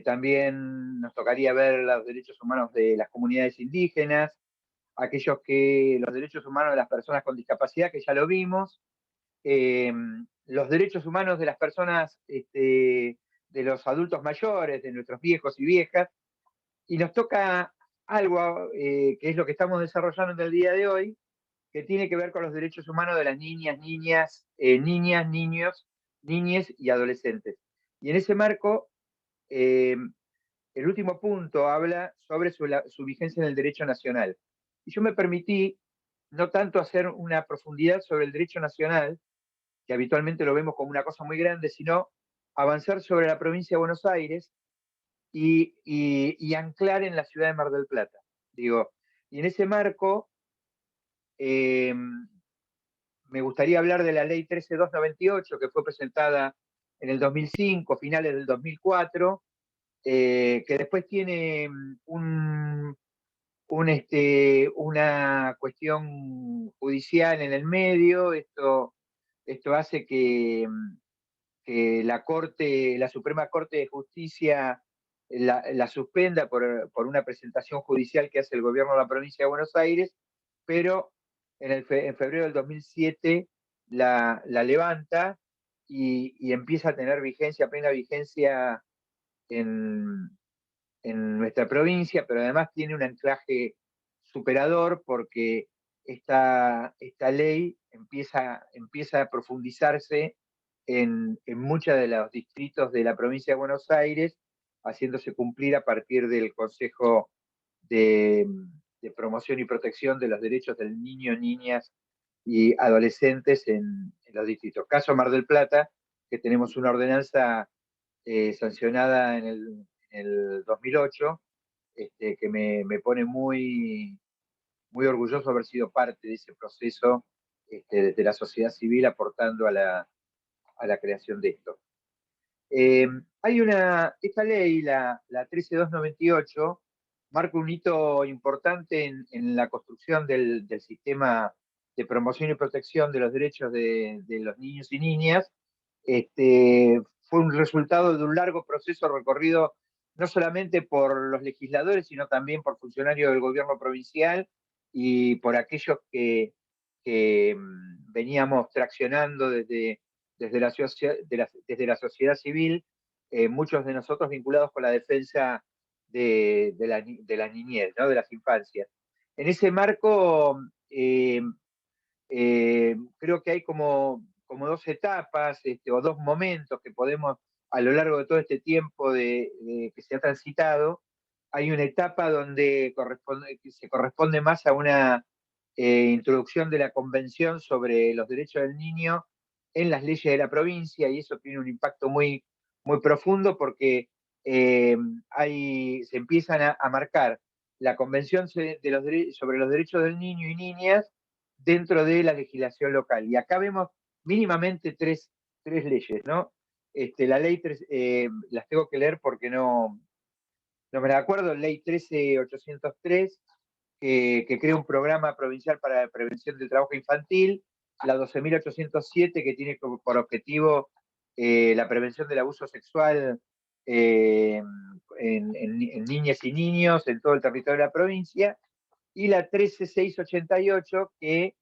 [SPEAKER 3] También nos tocaría ver los derechos humanos de las comunidades indígenas, los derechos humanos de las personas con discapacidad, que ya lo vimos, los derechos humanos de las personas, de los adultos mayores, de nuestros viejos y viejas, y nos toca algo que es lo que estamos desarrollando en el día de hoy, que tiene que ver con los derechos humanos de las niños, niñes y adolescentes. Y en ese marco, eh, el último punto habla sobre su vigencia en el derecho nacional. Y yo me permití no tanto hacer una profundidad sobre el derecho nacional, que habitualmente lo vemos como una cosa muy grande, sino avanzar sobre la provincia de Buenos Aires y anclar en la ciudad de Mar del Plata. Digo, y en ese marco eh, me gustaría hablar de la ley 13298 que fue presentada en el 2005, finales del 2004, que después tiene una cuestión judicial en el medio. Esto hace que la Suprema Corte de Justicia la suspenda por una presentación judicial que hace el gobierno de la provincia de Buenos Aires, pero en febrero del 2007 la levanta y empieza a tener plena vigencia en, en nuestra provincia, pero además tiene un anclaje superador porque esta ley empieza a profundizarse en muchos de los distritos de la provincia de Buenos Aires, haciéndose cumplir a partir del Consejo de Promoción y Protección de los Derechos del Niño, Niñas y adolescentes en los distritos. Caso Mar del Plata, que tenemos una ordenanza sancionada en el 2008, que me pone muy, muy orgulloso de haber sido parte de ese proceso desde la sociedad civil aportando a la creación de esto. Esta ley, la 13298, marca un hito importante en la construcción del sistema de promoción y protección de los derechos de los niños y niñas. Fue un resultado de un largo proceso recorrido no solamente por los legisladores, sino también por funcionarios del gobierno provincial y por aquellos que veníamos traccionando desde la sociedad civil, muchos de nosotros vinculados con la defensa de la niñez, ¿no? De las infancias. En ese marco, creo que hay como dos etapas o dos momentos que podemos, a lo largo de todo este tiempo que se ha transitado, hay una etapa donde se corresponde más a una introducción de la Convención sobre los Derechos del Niño en las leyes de la provincia, y eso tiene un impacto muy, muy profundo porque se empiezan a marcar la Convención sobre los Derechos del Niño y Niñas dentro de la legislación local. Y acá vemos mínimamente tres leyes, ¿no? La ley, las tengo que leer porque no me la acuerdo, ley 13803, que crea un programa provincial para la prevención del trabajo infantil, la 12.807, que tiene por objetivo la prevención del abuso sexual en niñas y niños en todo el territorio de la provincia, y la 13688, que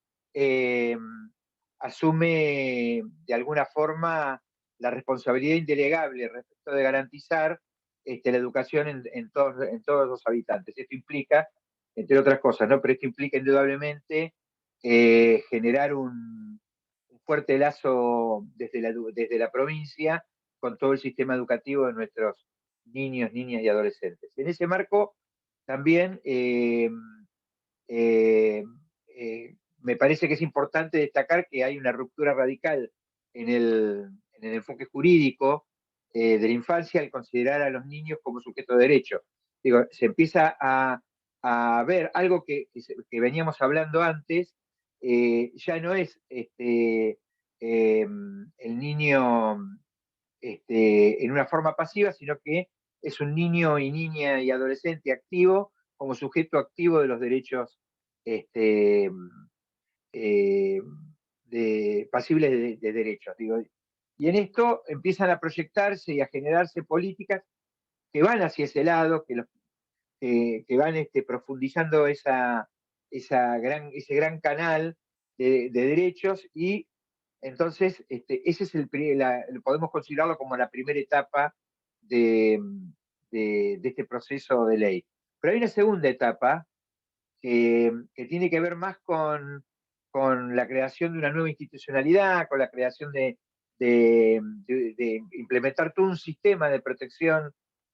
[SPEAKER 3] asume de alguna forma la responsabilidad indelegable respecto de garantizar la educación en todos los habitantes. Esto implica, entre otras cosas, ¿no? Pero esto implica indudablemente generar un fuerte lazo desde la provincia con todo el sistema educativo de nuestros niños, niñas y adolescentes. En ese marco también me parece que es importante destacar que hay una ruptura radical en el enfoque jurídico de la infancia al considerar a los niños como sujeto de derecho. Digo, se empieza a ver algo que veníamos hablando antes, ya no es el niño en una forma pasiva, sino que es un niño y niña y adolescente activo como sujeto activo de los derechos pasibles de derechos. Digo. Y en esto empiezan a proyectarse y a generarse políticas que van hacia ese lado, que van profundizando ese gran canal de derechos, y entonces ese es podemos considerarlo como la primera etapa de este proceso de ley. Pero hay una segunda etapa que tiene que ver más con la creación de una nueva institucionalidad, con la creación de implementar todo un sistema de protección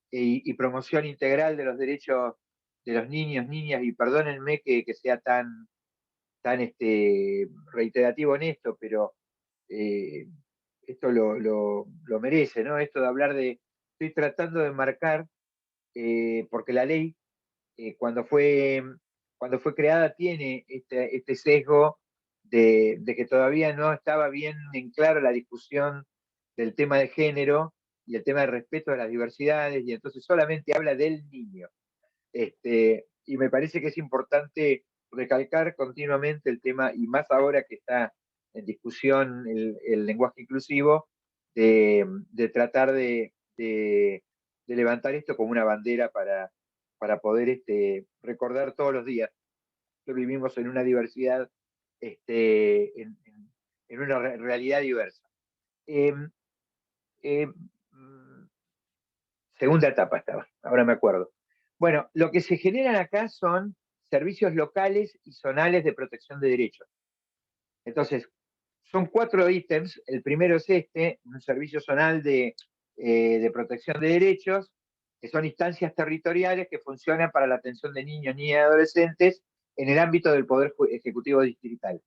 [SPEAKER 3] y promoción integral de los derechos de los niños, niñas, y perdónenme que sea tan reiterativo en esto, pero esto lo merece, ¿no? Esto de hablar estoy tratando de marcar, porque la ley, cuando fue creada, tiene este sesgo de que todavía no estaba bien en claro la discusión del tema de género y el tema de respeto a las diversidades, y entonces solamente habla del niño. Y me parece que es importante recalcar continuamente el tema, y más ahora que está en discusión el lenguaje inclusivo, de tratar de levantar esto como una bandera para poder recordar todos los días que vivimos en una diversidad, en una realidad diversa. Segunda etapa estaba, ahora me acuerdo. Bueno, lo que se generan acá son servicios locales y zonales de protección de derechos. Entonces, son 4 ítems. El primero es un servicio zonal de protección de derechos, que son instancias territoriales que funcionan para la atención de niños, niñas y adolescentes en el ámbito del Poder Ejecutivo Distrital.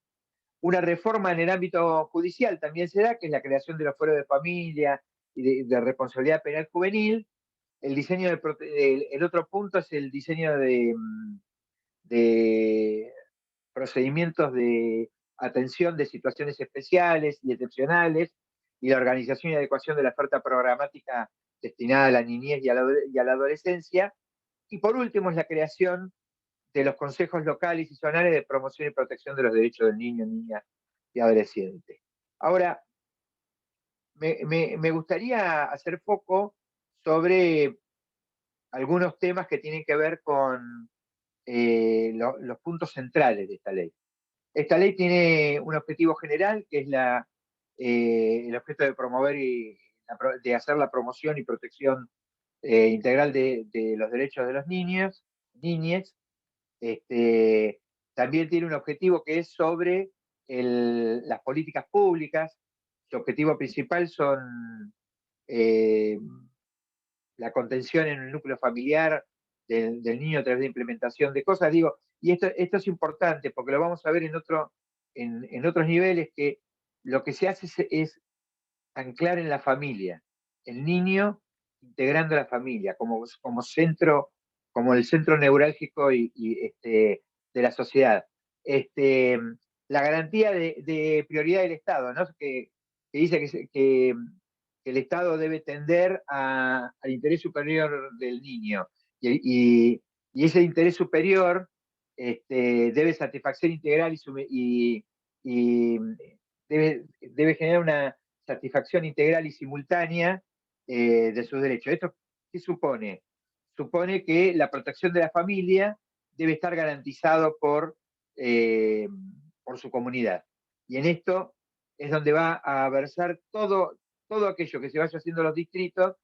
[SPEAKER 3] Una reforma en el ámbito judicial también se da, que es la creación de los fueros de familia y de responsabilidad penal juvenil. El diseño el otro punto es el diseño de procedimientos de atención de situaciones especiales y excepcionales y la organización y adecuación de la oferta programática destinada a la niñez y a la adolescencia. Y por último es la creación de los consejos locales y zonales de promoción y protección de los derechos del niño, niña y adolescente. Ahora, me gustaría hacer foco sobre algunos temas que tienen que ver con los puntos centrales de esta ley. Esta ley tiene un objetivo general, que es el objeto de promover de hacer la promoción y protección integral de los derechos de los niños, niñas. También tiene un objetivo que es sobre las políticas públicas. Su objetivo principal son eh, la contención en el núcleo familiar del niño a través de implementación de cosas. Digo, y esto es importante porque lo vamos a ver en otros niveles, que lo que se hace es anclar en la familia, el niño integrando a la familia como centro, como el centro neurálgico de la sociedad. La garantía de prioridad del Estado, ¿no? Que dice que el Estado debe tender al interés superior del niño. Y ese interés superior debe satisfacer integral y debe generar una satisfacción integral y simultánea de sus derechos. ¿Esto qué supone? Supone que la protección de la familia debe estar garantizado por su comunidad. Y en esto es donde va a versar todo aquello que se vaya haciendo en los distritos.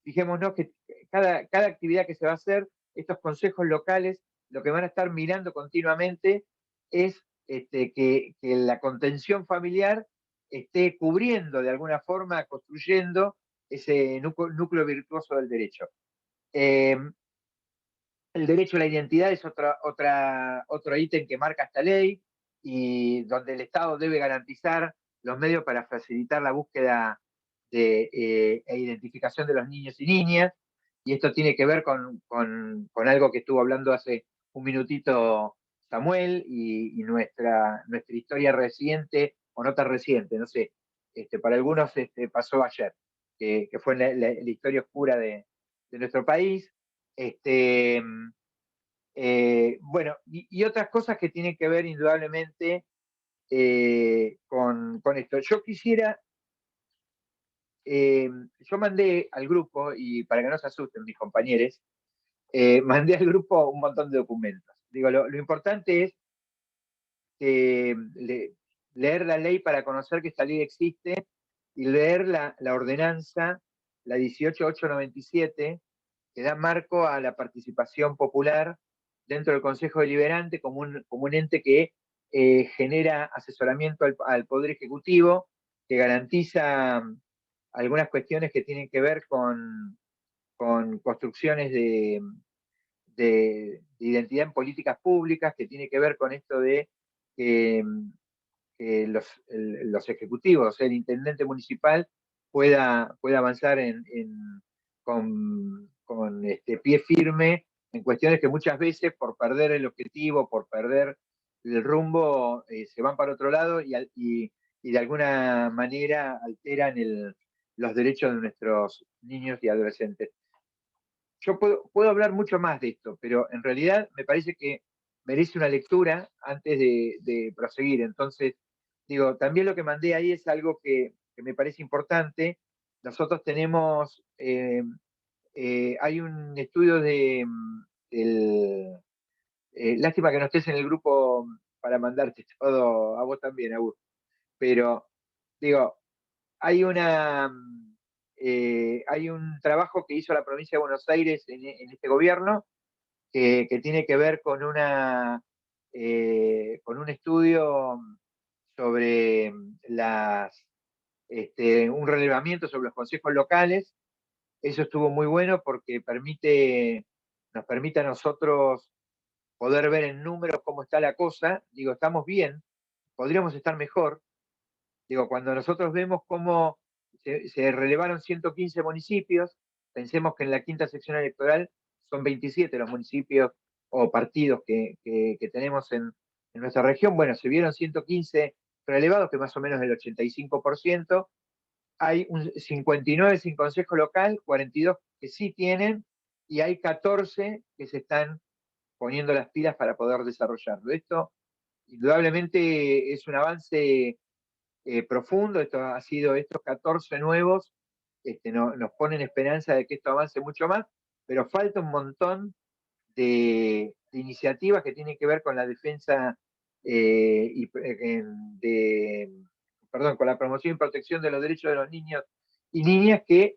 [SPEAKER 3] Fijémonos que cada actividad que se va a hacer, estos consejos locales, lo que van a estar mirando continuamente es que la contención familiar esté cubriendo de alguna forma, construyendo ese núcleo virtuoso del derecho. El derecho a la identidad es otro ítem que marca esta ley y donde el Estado debe garantizar los medios para facilitar la búsqueda e identificación de los niños y niñas. Y esto tiene que ver con algo que estuvo hablando hace un minutito Samuel y nuestra historia reciente, o no tan reciente, no sé, para algunos pasó ayer, que fue la historia oscura de nuestro país. Bueno, y otras cosas que tienen que ver indudablemente con esto. Yo mandé al grupo, y para que no se asusten mis compañeros, mandé al grupo un montón de documentos. Digo, lo importante es leer la ley para conocer que esta ley existe y leer la ordenanza, la 18897, que da marco a la participación popular dentro del Consejo Deliberante como un ente que genera asesoramiento al Poder Ejecutivo, que garantiza algunas cuestiones que tienen que ver con construcciones de identidad en políticas públicas, que tiene que ver con esto de que los ejecutivos, o sea, el intendente municipal pueda avanzar con pie firme en cuestiones que muchas veces por perder el objetivo, por perder el rumbo, se van para otro lado y de alguna manera alteran los derechos de nuestros niños y adolescentes. Yo puedo hablar mucho más de esto, pero en realidad me parece que merece una lectura antes de proseguir. Entonces, digo, también lo que mandé ahí es algo que me parece importante. Nosotros tenemos, hay un estudio lástima que no estés en el grupo para mandarte todo, a vos también, Augusto, pero digo, hay hay un trabajo que hizo la provincia de Buenos Aires en este gobierno que tiene que ver con con un estudio sobre un relevamiento sobre los consejos locales. Eso estuvo muy bueno porque nos permite a nosotros poder ver en números cómo está la cosa. Digo, estamos bien, podríamos estar mejor. Digo, cuando nosotros vemos cómo se relevaron 115 municipios, pensemos que en la quinta sección electoral son 27 los municipios o partidos que tenemos en nuestra región. Bueno, se vieron 115 relevados, que más o menos el 85%. Hay 59 sin consejo local, 42 que sí tienen, y hay 14 que se están poniendo las pilas para poder desarrollarlo. Esto indudablemente es un avance profundo. Esto ha sido, estos 14 nuevos nos ponen esperanza de que esto avance mucho más, pero falta un montón de iniciativas que tienen que ver con la defensa con la promoción y protección de los derechos de los niños y niñas, que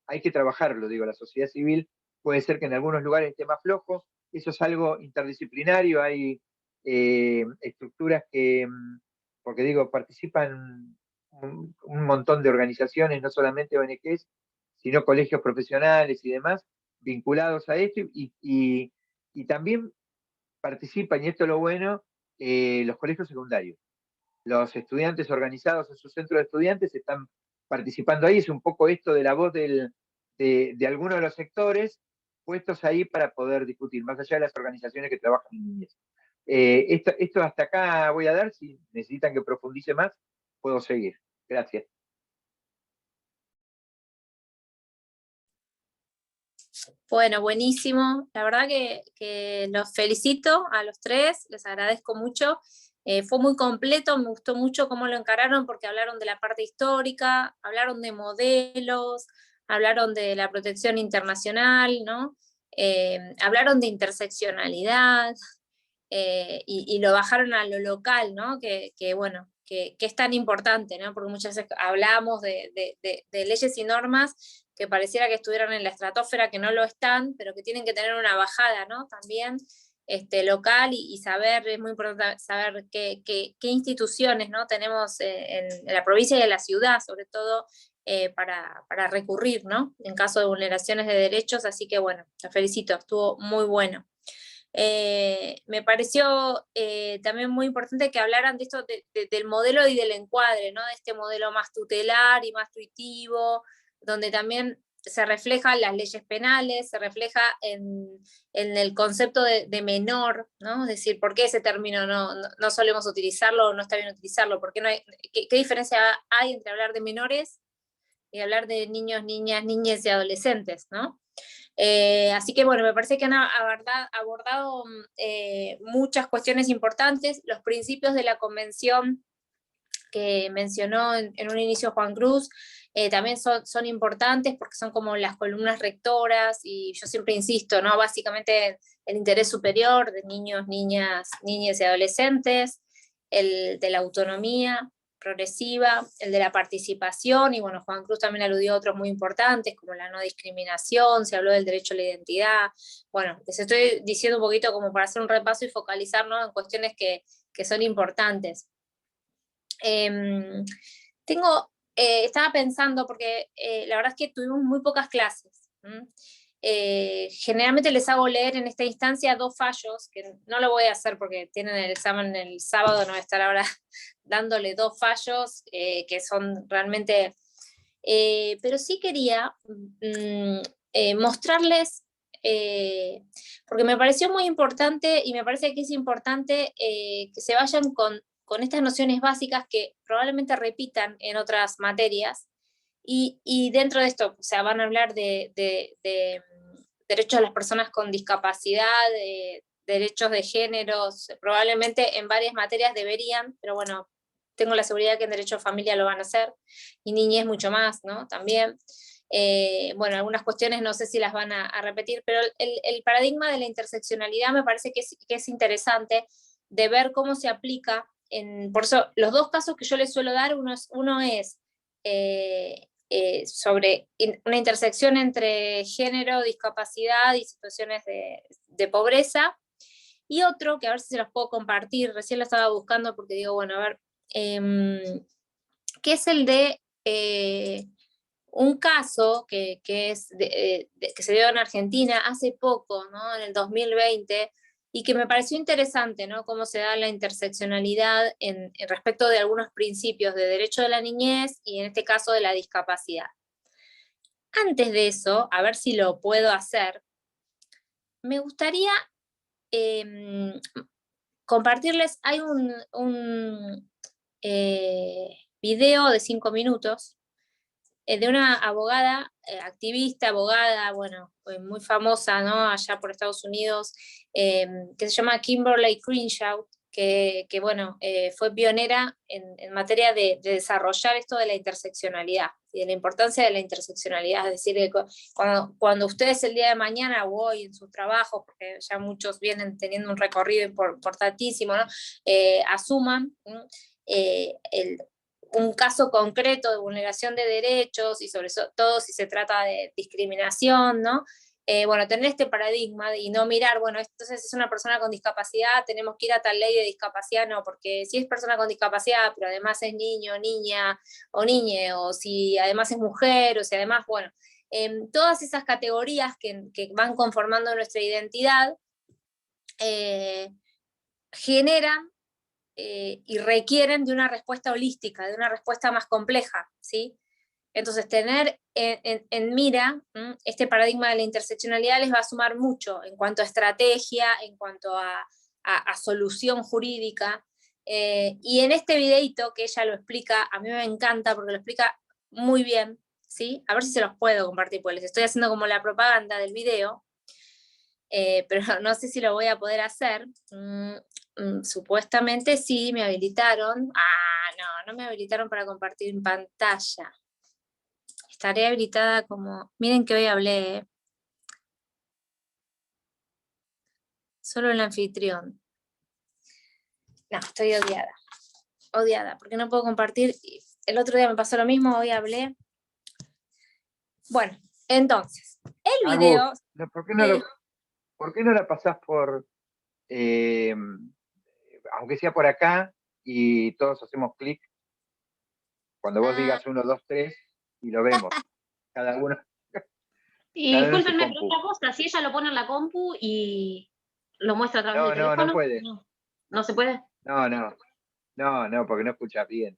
[SPEAKER 3] hay que trabajarlo. Digo, la sociedad civil puede ser que en algunos lugares esté más flojo. Eso es algo interdisciplinario. Hay estructuras que, porque digo, participan un montón de organizaciones, no solamente ONGs, sino colegios profesionales y demás, vinculados a esto, y también participan, y esto es lo bueno, los colegios secundarios. Los estudiantes organizados en su centro de estudiantes están participando ahí. Es un poco esto de la voz de algunos de los sectores puestos ahí para poder discutir, más allá de las organizaciones que trabajan en niñez. Esto hasta acá voy a dar. Si necesitan que profundice más, puedo seguir. Gracias.
[SPEAKER 1] Bueno, buenísimo. La verdad que los felicito a los tres, les agradezco mucho. Fue muy completo, me gustó mucho cómo lo encararon, porque hablaron de la parte histórica, hablaron de modelos, hablaron de la protección internacional, ¿no? Hablaron de interseccionalidad, y lo bajaron a lo local, ¿no? Bueno, que es tan importante, ¿no? Porque muchas veces hablamos de leyes y normas que pareciera que estuvieran en la estratosfera, que no lo están, pero que tienen que tener una bajada, ¿no? También local, y saber, es muy importante saber qué instituciones, ¿no? tenemos en la provincia y en la ciudad, sobre todo, para recurrir, ¿no? En caso de vulneraciones de derechos. Así que bueno, los felicito, estuvo muy bueno. Me pareció también muy importante que hablaran de esto, del modelo y del encuadre, ¿no? De este modelo más tutelar y más tuitivo, donde también se reflejan las leyes penales, se refleja en el concepto de menor, ¿no? Es decir, ¿por qué ese término no solemos utilizarlo o no está bien utilizarlo? ¿Por qué no hay, qué diferencia hay entre hablar de menores y hablar de niños, niñas, niñas y adolescentes, ¿no? Así que bueno, me parece que han abordado muchas cuestiones importantes. Los principios de la convención que mencionó en un inicio Juan Cruz también son importantes, porque son como las columnas rectoras, y yo siempre insisto, ¿no? Básicamente el interés superior de niños, niñas y adolescentes, el de la autonomía progresiva, el de la participación, y bueno, Juan Cruz también aludió a otros muy importantes, como la no discriminación, se habló del derecho a la identidad. Bueno, les estoy diciendo un poquito como para hacer un repaso y focalizarnos en cuestiones que son importantes. Estaba pensando, porque la verdad es que tuvimos muy pocas clases. Generalmente les hago leer en esta instancia 2 fallos, que no lo voy a hacer porque tienen el examen el sábado, no voy a estar ahora dándole 2 fallos que son realmente... pero sí quería mostrarles, porque me pareció muy importante, y me parece que es importante que se vayan con estas nociones básicas que probablemente repitan en otras materias, y dentro de esto, o sea, van a hablar de derechos de las personas con discapacidad, de derechos de géneros, probablemente en varias materias deberían, pero bueno, tengo la seguridad que en derecho de familia lo van a hacer, y niñez mucho más, ¿no? También. Bueno, algunas cuestiones no sé si las van a repetir, pero el paradigma de la interseccionalidad me parece que es interesante de ver cómo se aplica. Por eso, los 2 casos que yo les suelo dar, uno es sobre una intersección entre género, discapacidad y situaciones de pobreza, y otro, que a ver si se los puedo compartir, recién lo estaba buscando porque digo, bueno, a ver, que es el de un caso que se dio en Argentina hace poco, ¿no? En el 2020, y que me pareció interesante, ¿no? Cómo se da la interseccionalidad en respecto de algunos principios de derecho de la niñez y en este caso de la discapacidad. Antes de eso, a ver si lo puedo hacer, me gustaría compartirles, hay un video de 5 minutos de una abogada, activista, abogada, bueno, muy famosa, ¿no? Allá por Estados Unidos, que se llama Kimberly Crenshaw, que bueno, fue pionera en materia de desarrollar esto de la interseccionalidad y de la importancia de la interseccionalidad. Es decir, cuando ustedes el día de mañana o hoy en sus trabajos, porque ya muchos vienen teniendo un recorrido importantísimo, ¿no? Asuman un caso concreto de vulneración de derechos y sobre todo si se trata de discriminación, ¿no? Bueno, tener este paradigma y no mirar, bueno, entonces es una persona con discapacidad, tenemos que ir a tal ley de discapacidad, no, porque si es persona con discapacidad, pero además es niño, niña o niñe, o si además es mujer, o si además, bueno, todas esas categorías que van conformando nuestra identidad generan y requieren de una respuesta holística, de una respuesta más compleja, ¿sí? Entonces, tener en mira este paradigma de la interseccionalidad les va a sumar mucho en cuanto a estrategia, en cuanto a solución jurídica. Y en este videito que ella lo explica, a mí me encanta porque lo explica muy bien, ¿sí? A ver si se los puedo compartir, porque les estoy haciendo como la propaganda del video, pero no sé si lo voy a poder hacer. Supuestamente sí, me habilitaron. No me habilitaron para compartir en pantalla. Estaré habilitada como... Miren que hoy hablé. Solo el anfitrión. No, estoy odiada. Odiada, porque no puedo compartir. El otro día me pasó lo mismo, hoy hablé. Bueno, entonces, el video...
[SPEAKER 3] ¿Por qué no la pasás por, aunque sea por acá, y todos hacemos clic cuando vos digas 1, 2, 3 y lo vemos? Cada uno.
[SPEAKER 2] Y
[SPEAKER 3] Cada uno en su
[SPEAKER 2] discúlpenme, pero
[SPEAKER 3] compu.
[SPEAKER 2] otra cosa, si ella lo pone en la compu y lo muestra a través del teléfono,
[SPEAKER 3] No puede.
[SPEAKER 2] no se puede.
[SPEAKER 3] No, porque no escuchas bien.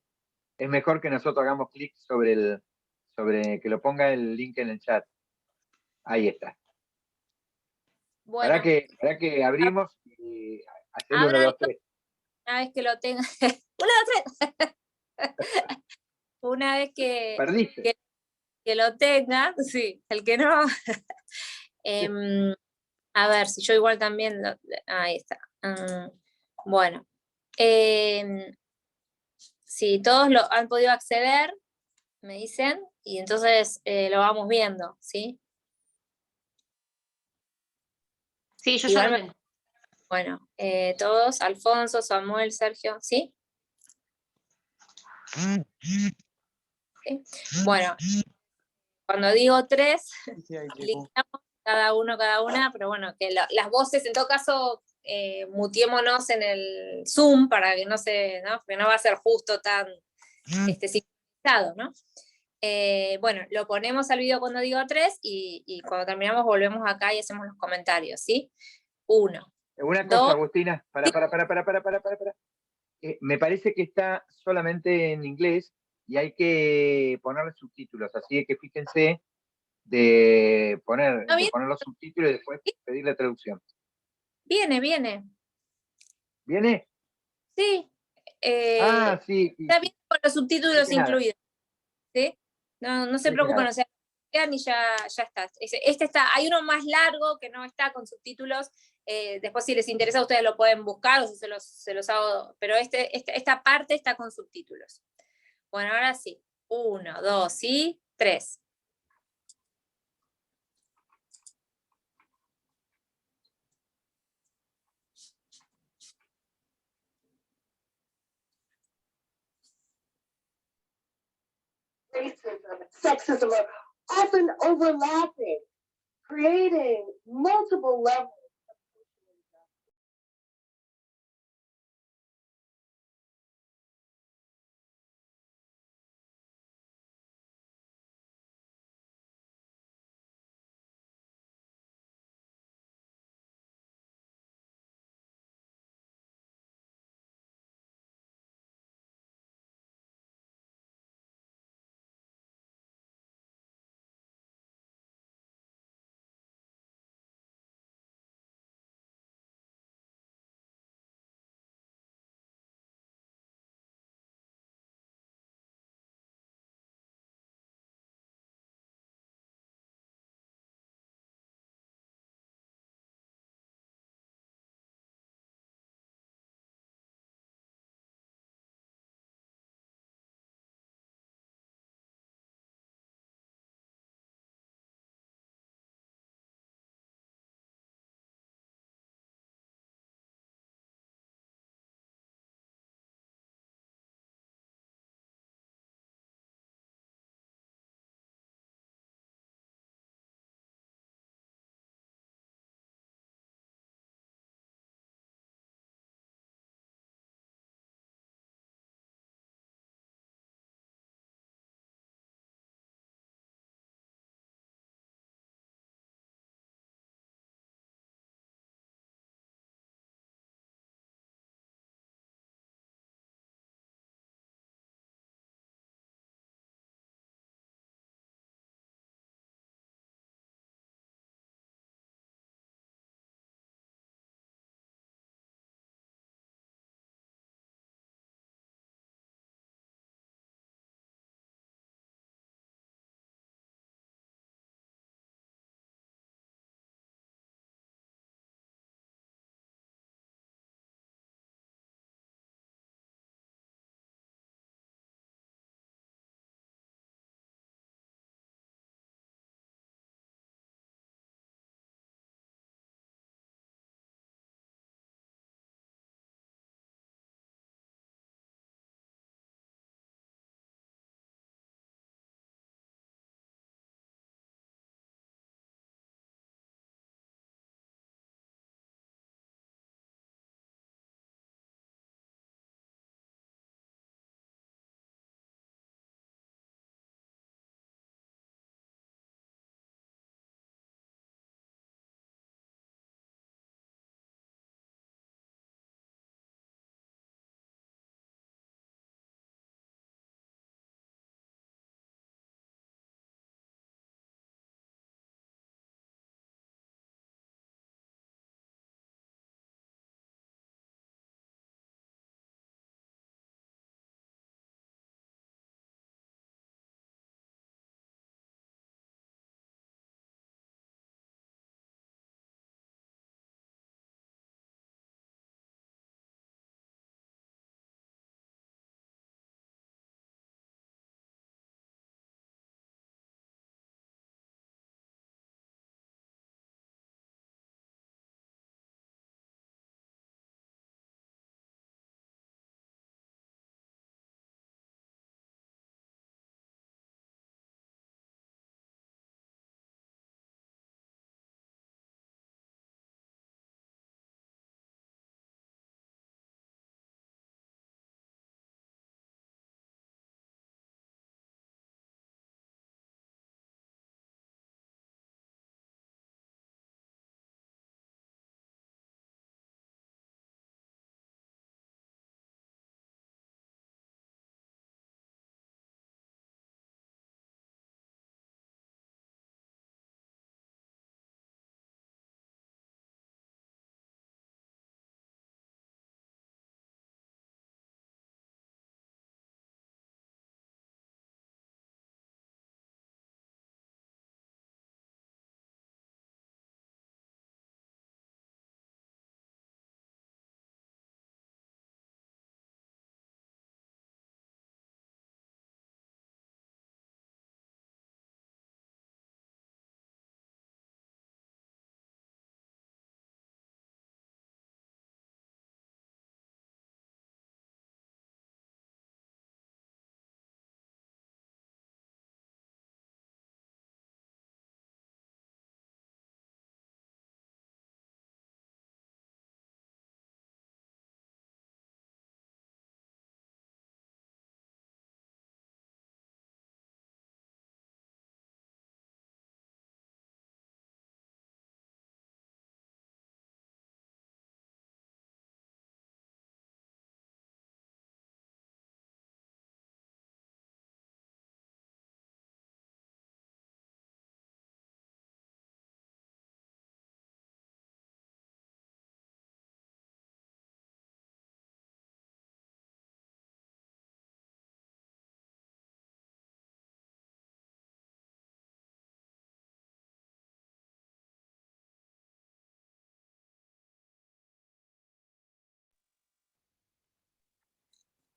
[SPEAKER 3] Es mejor que nosotros hagamos clic sobre que lo ponga el link en el chat. Ahí está.
[SPEAKER 1] Bueno,
[SPEAKER 3] Para que abrimos y hacer 1,
[SPEAKER 1] abro
[SPEAKER 3] 2,
[SPEAKER 1] esto
[SPEAKER 3] 3.
[SPEAKER 1] una vez que lo tenga. 1, 2, 3. Una vez
[SPEAKER 3] Perdiste.
[SPEAKER 1] que lo tenga, sí, el que no. A ver, si yo igual también, ahí está. Bueno, si todos lo han podido acceder, me dicen, y entonces lo vamos viendo, ¿sí?
[SPEAKER 2] Sí, yo
[SPEAKER 1] Igual
[SPEAKER 2] ya lo tengo.
[SPEAKER 1] Bueno, todos, Alfonso, Samuel, Sergio, ¿sí? ¿Sí? Bueno, cuando digo 3,
[SPEAKER 4] Sí, ahí llegó.
[SPEAKER 1] clicamos cada una, pero bueno, que las voces, en todo caso, mutiémonos en el Zoom para que no se, ¿no? Porque no va a ser justo tan sincronizado, ¿no? Bueno, lo ponemos al video cuando digo 3 y cuando terminamos volvemos acá y hacemos los comentarios, ¿sí? 1,
[SPEAKER 3] Una
[SPEAKER 1] 2,
[SPEAKER 3] cosa, Agustina, para. Me parece que está solamente en inglés y hay que ponerle subtítulos, así que fíjense de poner
[SPEAKER 1] ¿no viene?
[SPEAKER 3] los subtítulos y después pedir la traducción.
[SPEAKER 1] Viene.
[SPEAKER 3] ¿Viene?
[SPEAKER 1] Sí.
[SPEAKER 3] Sí.
[SPEAKER 1] Está bien con los subtítulos
[SPEAKER 3] Nada.
[SPEAKER 1] incluidos, ¿sí? No se
[SPEAKER 3] No hay que
[SPEAKER 1] preocupen,
[SPEAKER 3] nada.
[SPEAKER 1] o sea, y ya está. Este está, hay uno más largo que no está con subtítulos, después si les interesa ustedes lo pueden buscar o si se los hago, pero esta parte está con subtítulos. Bueno, ahora sí, 1, 2 y 3.
[SPEAKER 6] Racism, sexism are often overlapping, creating multiple levels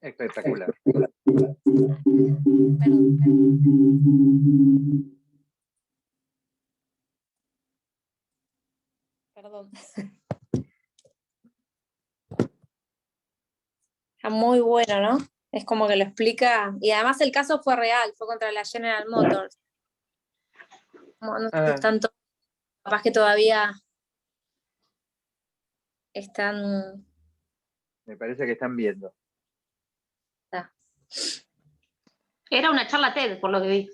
[SPEAKER 3] Espectacular.
[SPEAKER 1] Perdón. Está muy bueno, ¿no? Es como que lo explica, y además el caso fue real, fue contra la General Motors. No están capaz que todavía están...
[SPEAKER 3] Me parece que están viendo.
[SPEAKER 2] Era una charla TED, por lo que vi.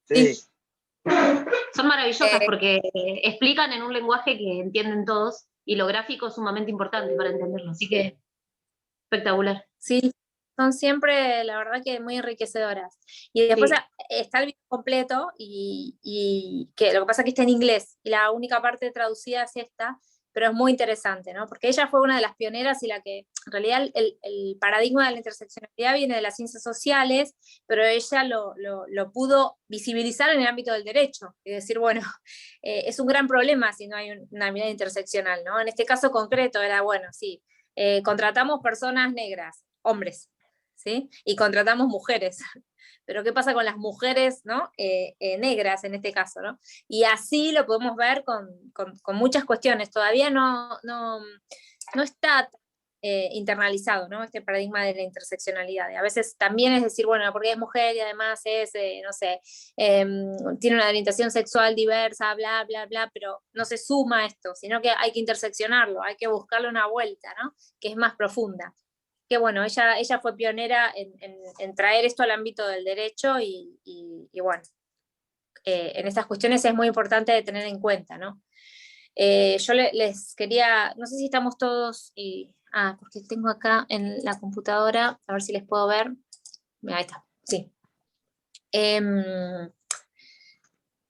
[SPEAKER 3] Sí.
[SPEAKER 2] Son maravillosas porque explican en un lenguaje que entienden todos y lo gráfico es sumamente importante para entenderlo, así que espectacular.
[SPEAKER 1] Sí, son siempre, la verdad, que muy enriquecedoras. Y después
[SPEAKER 2] Sí.
[SPEAKER 1] está el video completo, y que lo que pasa es que está en inglés, y la única parte traducida es esta, pero es muy interesante, ¿no? Porque ella fue una de las pioneras y la que, en realidad, el paradigma de la interseccionalidad viene de las ciencias sociales, pero ella lo pudo visibilizar en el ámbito del derecho, y decir, bueno, es un gran problema si no hay una mirada interseccional, ¿no? En este caso concreto era, bueno, sí, contratamos personas negras, hombres, ¿sí? Y contratamos mujeres. Pero ¿qué pasa con las mujeres, ¿no? Negras en este caso, ¿no? Y así lo podemos ver con muchas cuestiones. Todavía no está internalizado, ¿no? Este paradigma de la interseccionalidad. Y a veces también es decir, bueno, porque es mujer y además es, no sé, tiene una orientación sexual diversa, bla, bla, bla, pero no se suma esto, sino que hay que interseccionarlo, hay que buscarle una vuelta, ¿no? Que es más profunda. Que bueno, ella fue pionera en traer esto al ámbito del derecho y bueno, en estas cuestiones es muy importante de tener en cuenta, ¿no? Yo les quería, no sé si estamos todos, porque tengo acá en la computadora, a ver si les puedo ver. Mira, ahí está, sí.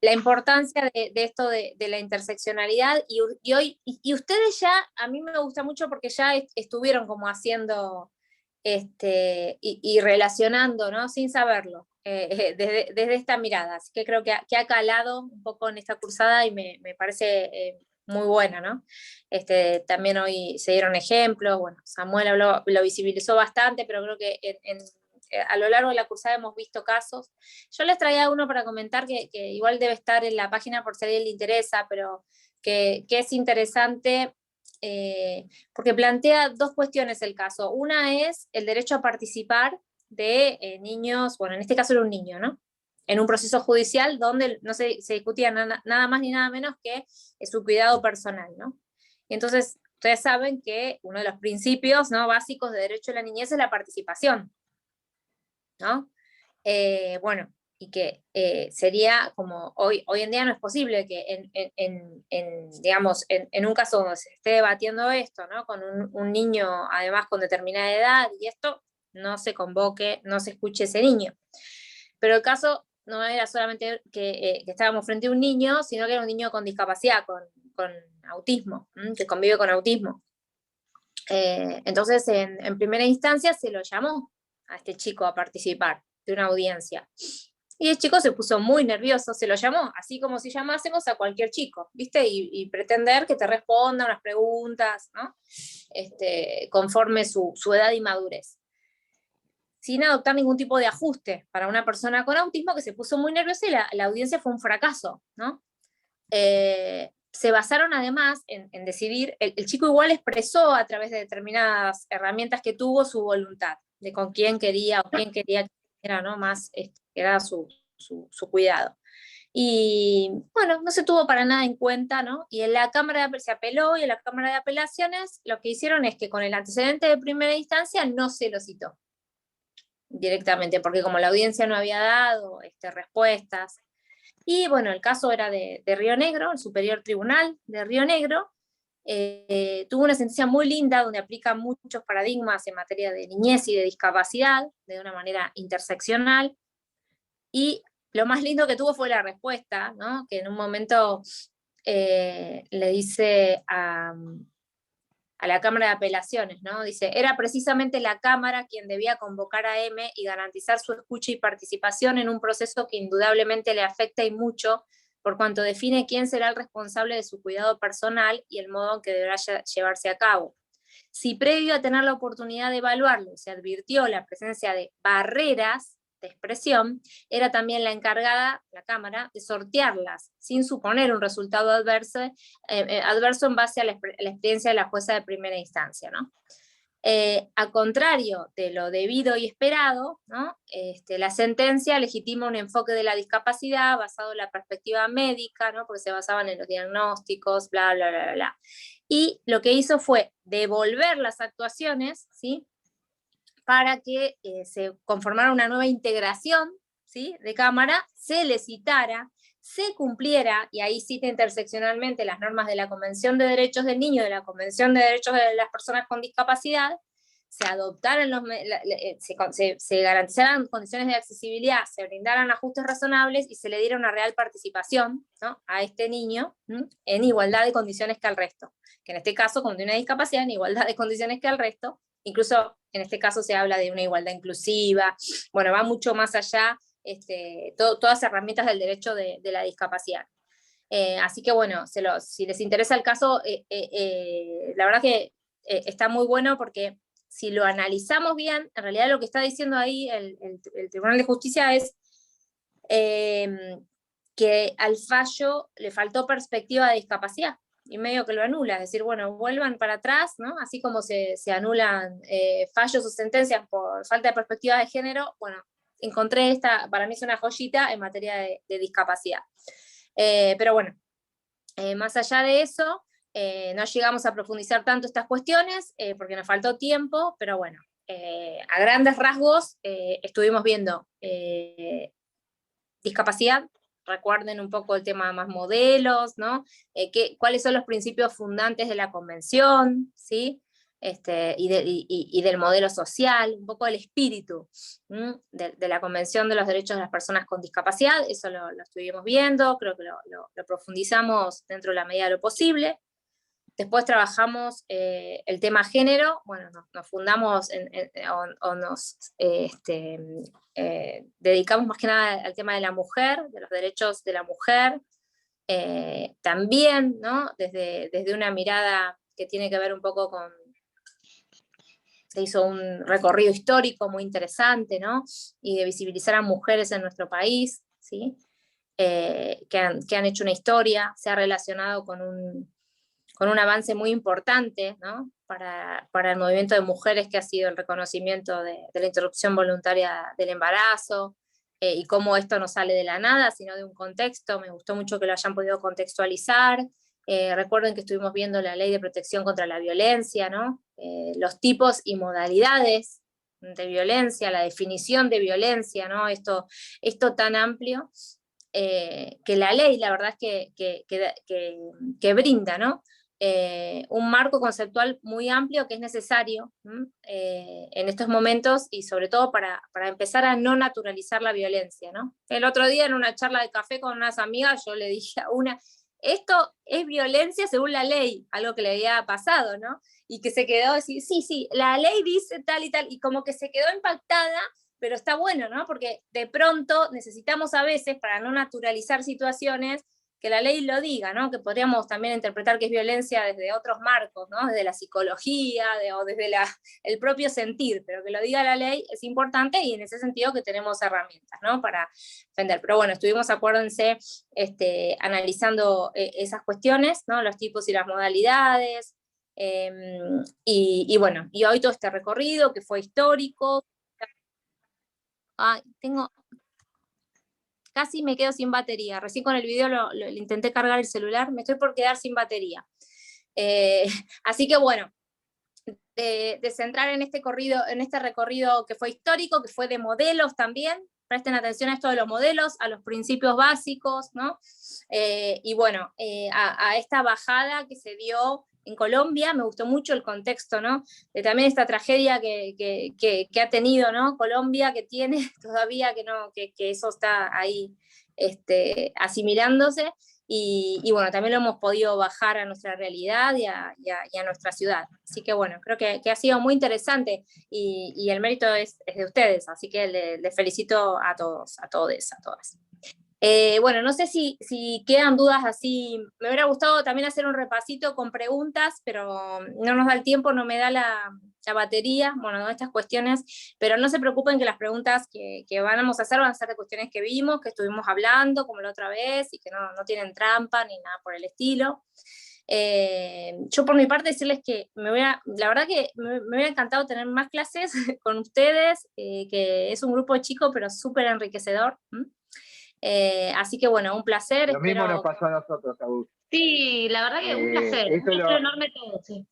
[SPEAKER 1] La importancia de esto de la interseccionalidad, y ustedes ya, a mí me gusta mucho porque ya estuvieron como haciendo y relacionando, ¿no? Sin saberlo, desde esta mirada. Así que creo que ha calado un poco en esta cursada y me parece muy buena, ¿no? También hoy se dieron ejemplos, bueno, Samuel lo visibilizó bastante, pero creo que a lo largo de la cursada hemos visto casos. Yo les traía uno para comentar que igual debe estar en la página por si a alguien le interesa, pero que es interesante porque plantea dos cuestiones el caso. Una es el derecho a participar de niños, bueno, en este caso era un niño, ¿no? En un proceso judicial donde no se discutía nada más ni nada menos que su cuidado personal, ¿no? Y entonces, ustedes saben que uno de los principios, ¿no?, básicos de derecho de la niñez es la participación, ¿no? Bueno, y que sería como hoy en día no es posible que digamos, en un caso donde se esté debatiendo esto, ¿no?, con un niño además con determinada edad y esto, no se convoque, no se escuche ese niño. Pero el caso no era solamente que estábamos frente a un niño, sino que era un niño con discapacidad, con autismo, que convive con autismo. Entonces, en primera instancia se lo llamó a este chico a participar de una audiencia. Y el chico se puso muy nervioso, se lo llamó, así como si llamásemos a cualquier chico, ¿viste? Y pretender que te responda unas preguntas, ¿no? Conforme su edad y madurez. Sin adoptar ningún tipo de ajuste para una persona con autismo que se puso muy nerviosa y la audiencia fue un fracaso, ¿no? Se basaron además en decidir, el chico igual expresó a través de determinadas herramientas que tuvo su voluntad, de con quién quería o quién quería que era, ¿no?, más que era su cuidado. Y bueno, no se tuvo para nada en cuenta, ¿no? Y en la Cámara se apeló, y en la Cámara de Apelaciones lo que hicieron es que con el antecedente de primera instancia no se lo citó directamente, porque como la audiencia no había dado respuestas. Y bueno, el caso era de Río Negro, el Superior Tribunal de Río Negro, tuvo una sentencia muy linda donde aplica muchos paradigmas en materia de niñez y de discapacidad, de una manera interseccional, y lo más lindo que tuvo fue la respuesta, ¿no?, que en un momento le dice a la Cámara de Apelaciones, ¿no? Dice, era precisamente la Cámara quien debía convocar a M y garantizar su escucha y participación en un proceso que indudablemente le afecta y mucho, por cuanto define quién será el responsable de su cuidado personal y el modo en que deberá llevarse a cabo. Si previo a tener la oportunidad de evaluarlo se advirtió la presencia de barreras de expresión, era también la encargada, la Cámara, de sortearlas, sin suponer un resultado adverso en base a la experiencia de la jueza de primera instancia, ¿no? A contrario de lo debido y esperado, ¿no? La sentencia legitima un enfoque de la discapacidad basado en la perspectiva médica, ¿no? Porque se basaban en los diagnósticos, bla, bla, bla, bla. Y lo que hizo fue devolver las actuaciones, ¿sí? Para que se conformara una nueva integración, ¿sí? De Cámara, se le citara, se cumpliera, y ahí cita interseccionalmente las normas de la Convención de Derechos del Niño, de la Convención de Derechos de las Personas con Discapacidad, se adoptaran se garantizaran condiciones de accesibilidad, se brindaran ajustes razonables y se le diera una real participación, ¿no? A este niño, ¿no? En igualdad de condiciones que al resto, que en este caso, como tiene una discapacidad, en igualdad de condiciones que al resto. Incluso en este caso se habla de una igualdad inclusiva, bueno, va mucho más allá, todas herramientas del derecho de la discapacidad. Así que bueno, si les interesa el caso, la verdad que está muy bueno, porque si lo analizamos bien, en realidad lo que está diciendo ahí el Tribunal de Justicia es que al fallo le faltó perspectiva de discapacidad, y medio que lo anula, es decir, bueno, vuelvan para atrás, ¿no? Así como se anulan fallos o sentencias por falta de perspectiva de género, bueno, encontré esta, para mí es una joyita en materia de discapacidad. Pero bueno, más allá de eso, no llegamos a profundizar tanto estas cuestiones, porque nos faltó tiempo, pero bueno, a grandes rasgos estuvimos viendo discapacidad. Recuerden un poco el tema más modelos, ¿no? Cuáles son los principios fundantes de la convención, ¿sí? Y del modelo social, un poco el espíritu de la Convención de los Derechos de las Personas con Discapacidad. Eso lo estuvimos viendo, creo que lo profundizamos dentro de la medida de lo posible. Después trabajamos el tema género, bueno, nos fundamos dedicamos más que nada al tema de la mujer, de los derechos de la mujer, también, ¿no? Desde una mirada que tiene que ver un poco con, se hizo un recorrido histórico muy interesante, ¿no? Y de visibilizar a mujeres en nuestro país, ¿sí? Que han hecho una historia, se ha relacionado con un avance muy importante, ¿no? para el movimiento de mujeres, que ha sido el reconocimiento de la interrupción voluntaria del embarazo, y cómo esto no sale de la nada, sino de un contexto. Me gustó mucho que lo hayan podido contextualizar. Recuerden que estuvimos viendo la Ley de Protección contra la Violencia, ¿no? Los tipos y modalidades de violencia, la definición de violencia, ¿no? Esto tan amplio, que la ley, la verdad es que brinda, ¿no? Un marco conceptual muy amplio que es necesario en estos momentos, y sobre todo para empezar a no naturalizar la violencia, ¿no? El otro día en una charla de café con unas amigas, yo le dije a una, esto es violencia según la ley, algo que le había pasado, ¿no? Y que se quedó así, sí, la ley dice tal y tal, y como que se quedó impactada. Pero está bueno, ¿no? Porque de pronto necesitamos a veces, para no naturalizar situaciones, que la ley lo diga, ¿no? Que podríamos también interpretar que es violencia desde otros marcos, ¿no? Desde la psicología, o desde el propio sentir, pero que lo diga la ley es importante, y en ese sentido que tenemos herramientas, ¿no? Para defender. Pero bueno, estuvimos, acuérdense, analizando esas cuestiones, ¿no? Los tipos y las modalidades, y bueno, y hoy todo este recorrido que fue histórico. Casi me quedo sin batería. Recién con el video lo intenté cargar el celular, me estoy por quedar sin batería. Así que bueno, de centrar en este recorrido que fue histórico, que fue de modelos también. Presten atención a esto de los modelos, a los principios básicos, ¿no? Y bueno, a esta bajada que se dio en Colombia. Me gustó mucho el contexto, ¿no? De también esta tragedia que ha tenido, ¿no? Colombia, que tiene todavía, que eso está ahí asimilándose, y bueno, también lo hemos podido bajar a nuestra realidad y a nuestra ciudad. Así que bueno, creo que ha sido muy interesante, y el mérito es de ustedes, así que les felicito a todos, a todes, a todas. Bueno, no sé si quedan dudas así. Me hubiera gustado también hacer un repasito con preguntas, pero no nos da el tiempo, no me da la batería, bueno, no, estas cuestiones, pero no se preocupen que las preguntas que vamos a hacer van a ser de cuestiones que vimos, que estuvimos hablando, como la otra vez, y que no tienen trampa ni nada por el estilo. Yo por mi parte decirles que la verdad que me hubiera encantado tener más clases con ustedes, que es un grupo chico pero súper enriquecedor. Así que bueno, un placer.
[SPEAKER 3] Lo mismo nos
[SPEAKER 1] Espero.
[SPEAKER 3] pasó a nosotros, Agus.
[SPEAKER 2] Sí, la verdad que un placer enorme todo, sí.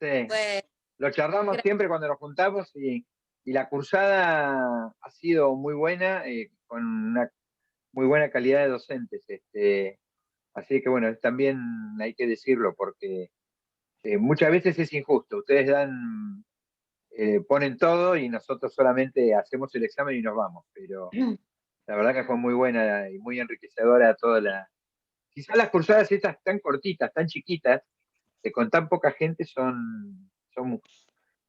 [SPEAKER 3] Sí.
[SPEAKER 1] Pues,
[SPEAKER 3] Lo charlamos siempre cuando nos juntamos y la cursada ha sido muy buena, con una muy buena calidad de docentes. Así que bueno, también hay que decirlo porque muchas veces es injusto. Ustedes ponen todo y nosotros solamente hacemos el examen y nos vamos. Pero la verdad que fue muy buena y muy enriquecedora toda la... Quizás las cursadas estas tan cortitas, tan chiquitas, que con tan poca gente son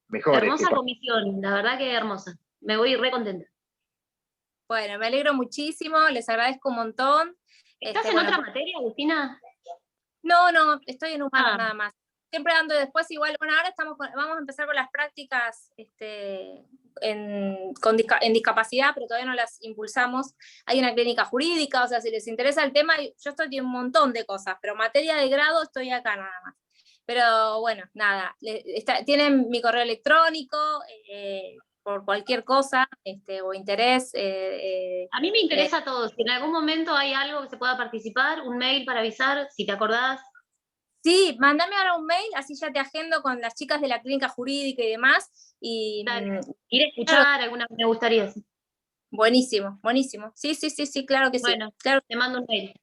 [SPEAKER 3] mejores.
[SPEAKER 2] Hermosa comisión, la verdad que hermosa. Me voy re contenta.
[SPEAKER 1] bueno, me alegro muchísimo, les agradezco un montón.
[SPEAKER 2] ¿Estás en otra materia, Agustina?
[SPEAKER 1] No, estoy en humanos nada más. Siempre ando después igual, bueno, ahora vamos a empezar con las prácticas en discapacidad, pero todavía no las impulsamos. Hay una clínica jurídica, o sea, si les interesa el tema, yo estoy en un montón de cosas, pero materia de grado estoy acá nada más. Pero bueno, nada, tienen mi correo electrónico, por cualquier cosa o interés.
[SPEAKER 2] A mí me interesa todo. Si en algún momento hay algo que se pueda participar, un mail para avisar, si te acordás.
[SPEAKER 1] Sí, mándame ahora un mail, así ya te agendo con las chicas de la clínica jurídica y demás.
[SPEAKER 2] Dale. Ir a escuchar, alguna me gustaría. Sí.
[SPEAKER 1] Buenísimo. Sí, claro que
[SPEAKER 2] bueno,
[SPEAKER 1] sí. Claro.
[SPEAKER 2] Te mando un mail.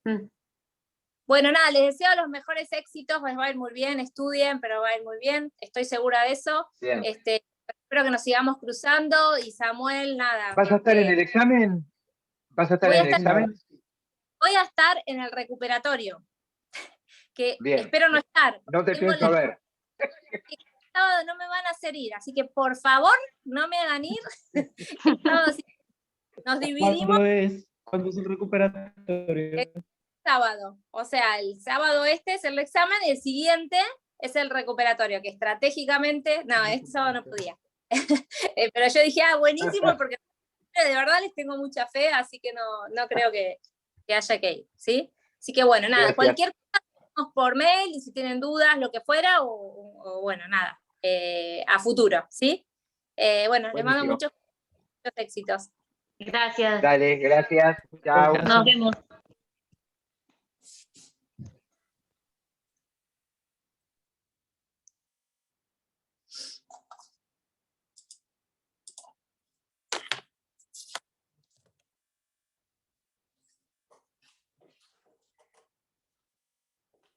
[SPEAKER 1] Bueno, nada, les deseo los mejores éxitos, les va a ir muy bien, estudien, pero va a ir muy bien, estoy segura de eso.
[SPEAKER 3] Bien.
[SPEAKER 1] Espero que nos sigamos cruzando y Samuel, nada.
[SPEAKER 3] ¿Vas a estar en el examen? ¿Vas a estar en el examen?
[SPEAKER 1] Voy a estar en el recuperatorio, que
[SPEAKER 3] bien.
[SPEAKER 1] Espero no estar.
[SPEAKER 3] No te pienso ver.
[SPEAKER 1] Sábado no me van a hacer ir, así que por favor no me hagan ir. Nos dividimos.
[SPEAKER 4] ¿Cuándo es el recuperatorio?
[SPEAKER 1] El sábado, o sea, el sábado es el examen y el siguiente es el recuperatorio, que estratégicamente, no, este sábado no podía. Pero yo dije, buenísimo, porque de verdad les tengo mucha fe, así que no creo que haya que ir, ¿sí? Así que bueno, nada, gracias. Cualquier cosa por mail, y si tienen dudas, lo que fuera, o bueno, nada, a futuro, ¿sí? Bueno, buenísimo. Les mando muchos éxitos.
[SPEAKER 2] Gracias.
[SPEAKER 3] Dale, gracias. Chao.
[SPEAKER 2] Nos vemos.